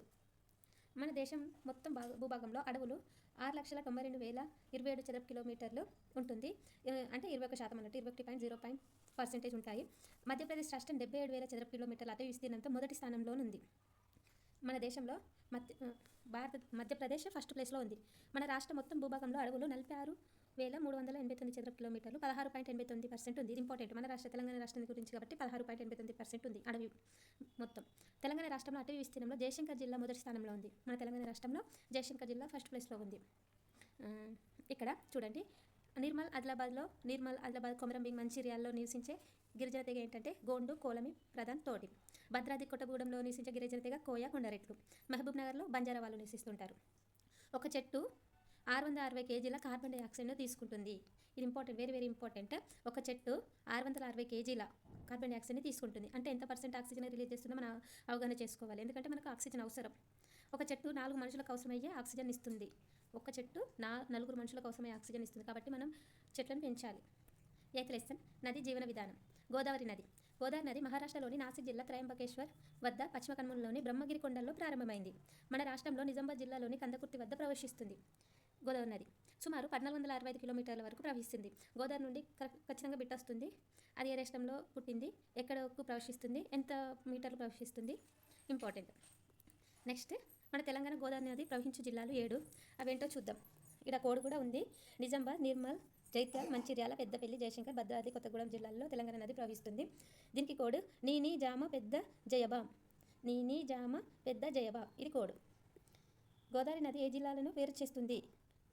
మన దేశం మొత్తం భూభాగంలో అడవులు 6,92,027 చదరపు కిలోమీటర్లు ఉంటుంది. అంటే 21% అన్నట్టు. 21.0% ఉంటాయి. మధ్యప్రదేశ్ రాష్ట్రం 77,000 చదరపు కిలోమీటర్ల అటవీ విస్తీర్ణంతో మొదటి స్థానంలో ఉంది. మన దేశంలో మధ్యప్రదేశ్ ఫస్ట్ ప్లేస్లో ఉంది. మన రాష్ట్రం మొత్తం భూభాగంలో అడవులు 46,389 చదరపు కిలోమీటర్లు, 16.89% ఉంది. ఇది ఇంపార్టెంట్. మన తెలంగాణ రాష్ట్రం గురించి కాబట్టి 16.89% ఉంది అడవి మొత్తం. తెలంగాణ రాష్ట్రంలో అటవీ విస్తీర్ణంలో జయశంకర్ జిల్లా మొదటి స్థానంలో ఉంది. మన తెలంగాణ రాష్ట్రంలో జయశంకర్ జిల్లా ఫస్ట్ ప్లేస్లో ఉంది. ఇక్కడ చూడండి, నిర్మల్ ఆదిలాబాద్, కొమరంభీం, మంచిర్యాలలో నివసించే గిరిజన తెగ ఏంటంటే గోండు, కోలమి, ప్రధాన్, తోటి. భద్రాద్రి కొత్తగూడెంలో నివసించే గిరిజన తెగ కోయ, కొండరెట్లు. మహబూబ్ నగర్లో బంజారా వాళ్ళు నివసిస్తుంటారు. ఒక చెట్టు 660 కేజీల కార్బన్ డైఆక్సైడ్ను తీసుకుంటుంది. ఇది ఇంపార్టెంట్, వెరీ వెరీ ఇంపార్టెంట్. ఒక చెట్టు 660 కేజీల కార్బన్ డైఆక్సైడ్ని తీసుకుంటుంది. అంటే ఎంత పర్సెంట్ ఆక్సిజన్ రిలీజ్ చేస్తుందో మనం అవగాహన చేసుకోవాలి. ఎందుకంటే మనకు ఆక్సిజన్ అవసరం. ఒక చెట్టు 4 మనుషులకు అవసరమయ్యే ఆక్సిజన్ ఇస్తుంది. ఒక చెట్టు 4 మనుషులకు అవసరమయ్యే ఆక్సిజన్ ఇస్తుంది. కాబట్టి మనం చెట్లను పెంచాలి. 8th లెసన్, నది జీవన విధానం. గోదావరి నది మహారాష్ట్రలోని నాసిక్ జిల్లా త్రయంబకేశ్వర్ వద్ద పశ్చిమ కనుమలలోని బ్రహ్మగిరి కొండల్లో ప్రారంభమైంది. మన రాష్ట్రంలో నిజామాబాద్ జిల్లాలోని కందకుర్తి వద్ద ప్రవేశిస్తుంది. గోదావరి నది సుమారు 1465 కిలోమీటర్ల వరకు ప్రవహిస్తుంది. గోదావరి నుండి ఖచ్చితంగా బిట్ వస్తుంది. అది ఏ రాష్ట్రంలో పుట్టింది, ఎక్కడకు ప్రవేశిస్తుంది, ఎంత మీటర్లు ప్రవేశిస్తుంది, ఇంపార్టెంట్. నెక్స్ట్, మన తెలంగాణ గోదావరి నది ప్రవహించే జిల్లాలు 7. అవేంటో చూద్దాం. ఇక్కడ కోడ్ కూడా ఉంది. నిజామాబాద్, నిర్మల్, జైత్యాల్, మంచిర్యాల, పెద్దపల్లి, జయశంకర్, భద్రాద్రి కొత్తగూడెం జిల్లాల్లో తెలంగాణ నది ప్రవహిస్తుంది. దీనికి కోడ్ నీని జామ పెద్ద జయబా. ఇది కోడ్. గోదావరి నది ఏ జిల్లాలను వేరు చేస్తుంది?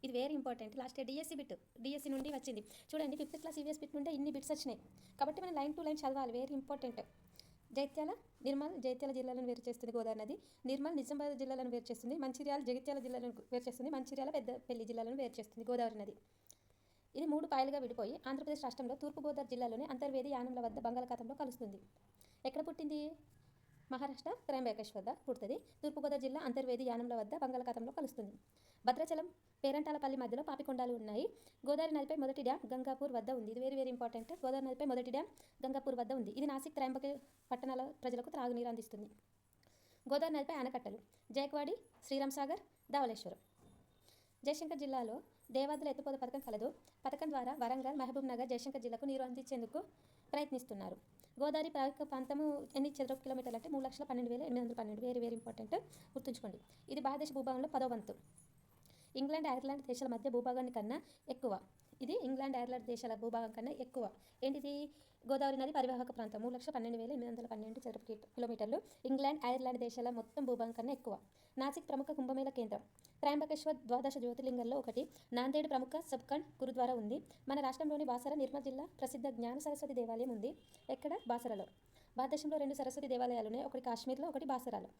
ఇది వెరీ ఇంపార్టెంట్. లాస్ట్ డిఎస్సి నుండి వచ్చింది. చూడండి, 5th క్లాస్ ఈవీఎస్ బిట్ నుండి ఇన్ని బిట్స్ వచ్చినాయి. కాబట్టి మనం లైన్ టు లైన్ చదవాలి. Very important. జైత్యాల జిల్లాలను వేరు చేస్తుంది గోదావరి నది. నిర్మల్, నిజామాబాద్ జిల్లాలను వేరు చేస్తుంది. మంచిర్యాల, జగిత్యాల జిల్లాలను వేరు చేస్తుంది. మంచిర్యాల, పెద్దపల్లి జిల్లాలను వేరు చేస్తుంది గోదావరి నది. ఇది 3 పాయలుగా విడిపోయి ఆంధ్రప్రదేశ్ రాష్ట్రంలో తూర్పుగోదావరి జిల్లాలోని అంతర్వేది, యానంల వద్ద బంగాళాఖాతంలో కలుస్తుంది. ఎక్కడ పుట్టింది? మహారాష్ట్ర త్రయంబకేశ్వర్ వద్ద పుడుతుంది. తూర్పుగోదావరి జిల్లా అంతర్వేది యానంల వద్ద బంగాళాఖాతంలో కలుస్తుంది. భద్రాచలం పేరంటాలపల్లి మధ్యలో పాపికొండలు ఉన్నాయి. గోదావరి నదిపై మొదటి డ్యామ్ గంగాపూర్ వద్ద ఉంది. ఇది వెరీ ఇంపార్టెంట్. గోదావరి నదిపై మొదటి డ్యామ్ గంగాపూర్ వద్ద ఉంది. ఇది నాసిక్ త్రయంబక పట్టణాల ప్రజలకు త్రాగునీరు అందిస్తుంది. గోదావరి నదిపై ఆనకట్టలు జయక్వాడి, శ్రీరామ్ సాగర్, ధవళేశ్వరం. జయశంకర్ జిల్లాలో దేవాదుల ఎత్తిపోత పథకం కలదు. పథకం ద్వారా వరంగల్, మహబూబ్ నగర్, జయశంకర్ జిల్లాకు నీరు అందించేందుకు ప్రయత్నిస్తున్నారు. గోదావరి ప్రాంత ప్రాంతము ఎన్ని చదరపు కిలోమీటర్లు అంటే 3,12,812. వెరీ ఇంపార్టెంట్, గుర్తుంచుకోండి. ఇది భారతదేశ భూభాగంలో 10వ వంతు. ఇంగ్లాండ్, ఐర్లాండ్ దేశాల మధ్య భూభాగాన్ని కన్నా ఎక్కువ. ఇది ఇంగ్లాండ్, ఐర్లాండ్ దేశాల భూభాగం కన్నా ఎక్కువ. ఏంటిది? గోదావరి నది పరివాహక ప్రాంతం 3,12,812 చదరపు కిలోమీటర్లు. ఇంగ్లాండ్, ఐర్లాండ్ దేశాల మొత్తం భూభాగం కన్నా ఎక్కువ. నాసిక్ ప్రముఖ కుంభమేళ కేంద్రం. త్రయంబకేశ్వర్ ద్వాదశ జ్యోతిర్లింగంలో ఒకటి. నాందేడ్ ప్రముఖ సబ్కండ్ గురుద్వారా ఉంది. మన రాష్ట్రంలోని బాసర, నిర్మల్ జిల్లా ప్రసిద్ధ జ్ఞాన సరస్వతి దేవాలయం ఉంది. ఎక్కడ? బాసరలో. భారతదేశంలో 2 సరస్వతి దేవాలయాలు ఉన్నాయి. ఒకటి కాశ్మీర్లో, ఒకటి బాసరాలో.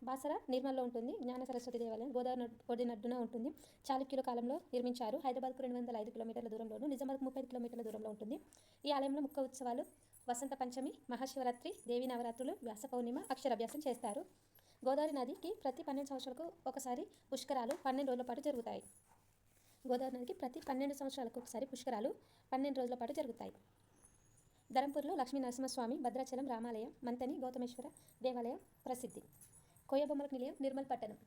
బాసర నిర్మల్లో ఉంటుంది జ్ఞాన సరస్వతి దేవాలయం. గోదావరి ఒడినడ్డున ఉంటుంది. చాళుక్యుల కాలంలో నిర్మించారు. హైదరాబాద్కు 205 కిలోమీటర్ల దూరంలోను, నిజామాబాద్కు 35 కిలోమీటర్ల దూరంలో ఉంటుంది. ఈ ఆలయంలో ముఖ్య ఉత్సవాలు వసంత పంచమి, మహాశివరాత్రి, దేవీ నవరాత్రులు, వ్యాస పౌర్ణిమ, అక్షరాభ్యాసం చేస్తారు. గోదావరి నదికి ప్రతి 12 సంవత్సరాలకు ఒకసారి పుష్కరాలు 12 రోజుల పాటు జరుగుతాయి. గోదావరి నదికి ప్రతి 12 సంవత్సరాలకు ఒకసారి పుష్కరాలు 12 రోజుల పాటు జరుగుతాయి. ధరంపూర్లో లక్ష్మీ నరసింహస్వామి, భద్రాచలం రామాలయం, మంతని గౌతమేశ్వర దేవాలయం ప్రసిద్ధి. కొయ్యబొమ్మలకు నిలయం నిర్మల్ పట్టణం.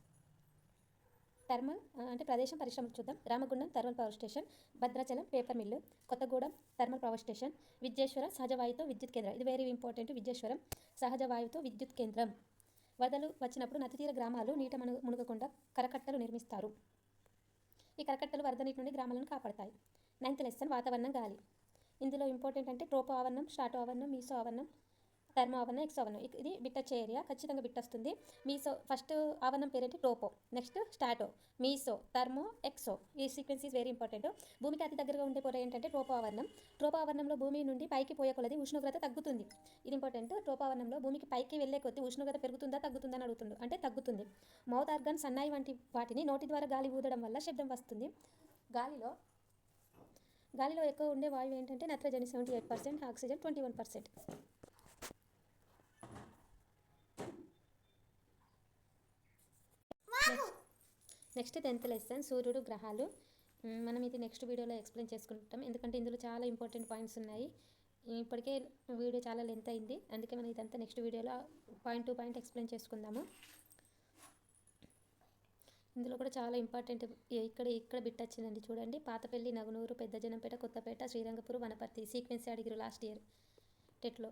థర్మల్ అంటే ప్రదేశం, పరిశ్రమలు చూద్దాం. Ramagundam thermal power station, Bhadrachalam paper mill, Kothagudem thermal power station, విద్యేశ్వర సహజవాయుతో విద్యుత్ కేంద్రం. ఇది వెరీ ఇంపార్టెంట్. విద్యేశ్వరం సహజవాయుతో విద్యుత్ కేంద్రం. వరదలు వచ్చినప్పుడు నదితీర గ్రామాలు నీట మునగకుండా కరకట్టలు నిర్మిస్తారు. ఈ కరకట్టలు వరద నీటి నుండి గ్రామాలను కాపాడతాయి. 9th లెసన్ వాతావరణం, గాలి. ఇందులో ఇంపార్టెంట్ అంటే ట్రోపో ఆవరణం, స్టాటో ఆవరణం, మీసో ఆవరణం, థర్మో ఆవరణం, ఎక్సో ఆవరణం. ఇది బిట్ వచ్చే ఏరియా, ఖచ్చితంగా బిట్ వస్తుంది. మీసో ఫస్ట్ ఆవరణం పేరేంటి? Tropo. Next strato, meso, thermo, exo. ఈ సీక్వెన్స్ ఈజ్ వెరీ ఇంపార్టెంట్. భూమికి అతి దగ్గరగా ఉండే పొర ఏంటంటే ట్రోపో ఆవరణం. ట్రోపో ఆవరణంలో భూమి నుండి పైకి పోయే కొలది ఉష్ణోగ్రత తగ్గుతుంది. ఇది ఇంపార్టెంట్. ట్రోపో ఆవరణంలో భూమికి పైకి వెళ్ళే కొద్దీ ఉష్ణోగ్రత పెరుగుతుందా తగ్గుతుందా అని అడుగుతుంది. అంటే తగ్గుతుంది. మౌత్ ఆర్గన్, సన్నాయి వంటి వాటిని నోటి ద్వారా గాలి ఊదడం వల్ల శబ్దం వస్తుంది. గాలిలో ఎక్కువ ఉండే వాయువు ఏంటంటే నత్రజని 78%, ఆక్సిజన్ 21%. నెక్స్ట్ 10th లెసన్ సూర్యుడు, గ్రహాలు. మనం ఇది నెక్స్ట్ వీడియోలో ఎక్స్ప్లెయిన్ చేసుకుంటాం, ఎందుకంటే ఇందులో చాలా ఇంపార్టెంట్ పాయింట్స్ ఉన్నాయి. ఇప్పటికే వీడియో చాలా లెంత్ అయింది, అందుకే మనం ఇదంతా నెక్స్ట్ వీడియోలో పాయింట్ టు పాయింట్ ఎక్స్ప్లెయిన్ చేసుకుందాము. ఇందులో కూడా చాలా ఇంపార్టెంట్. ఇక్కడ బిట్ వచ్చిందండి చూడండి. పాతపల్లి, నగునూరు, పెద్దజనంపేట, కొత్తపేట, శ్రీరంగపూర్, వనపర్తి. సీక్వెన్స్ అడిగిరు లాస్ట్ ఇయర్ టెట్లో.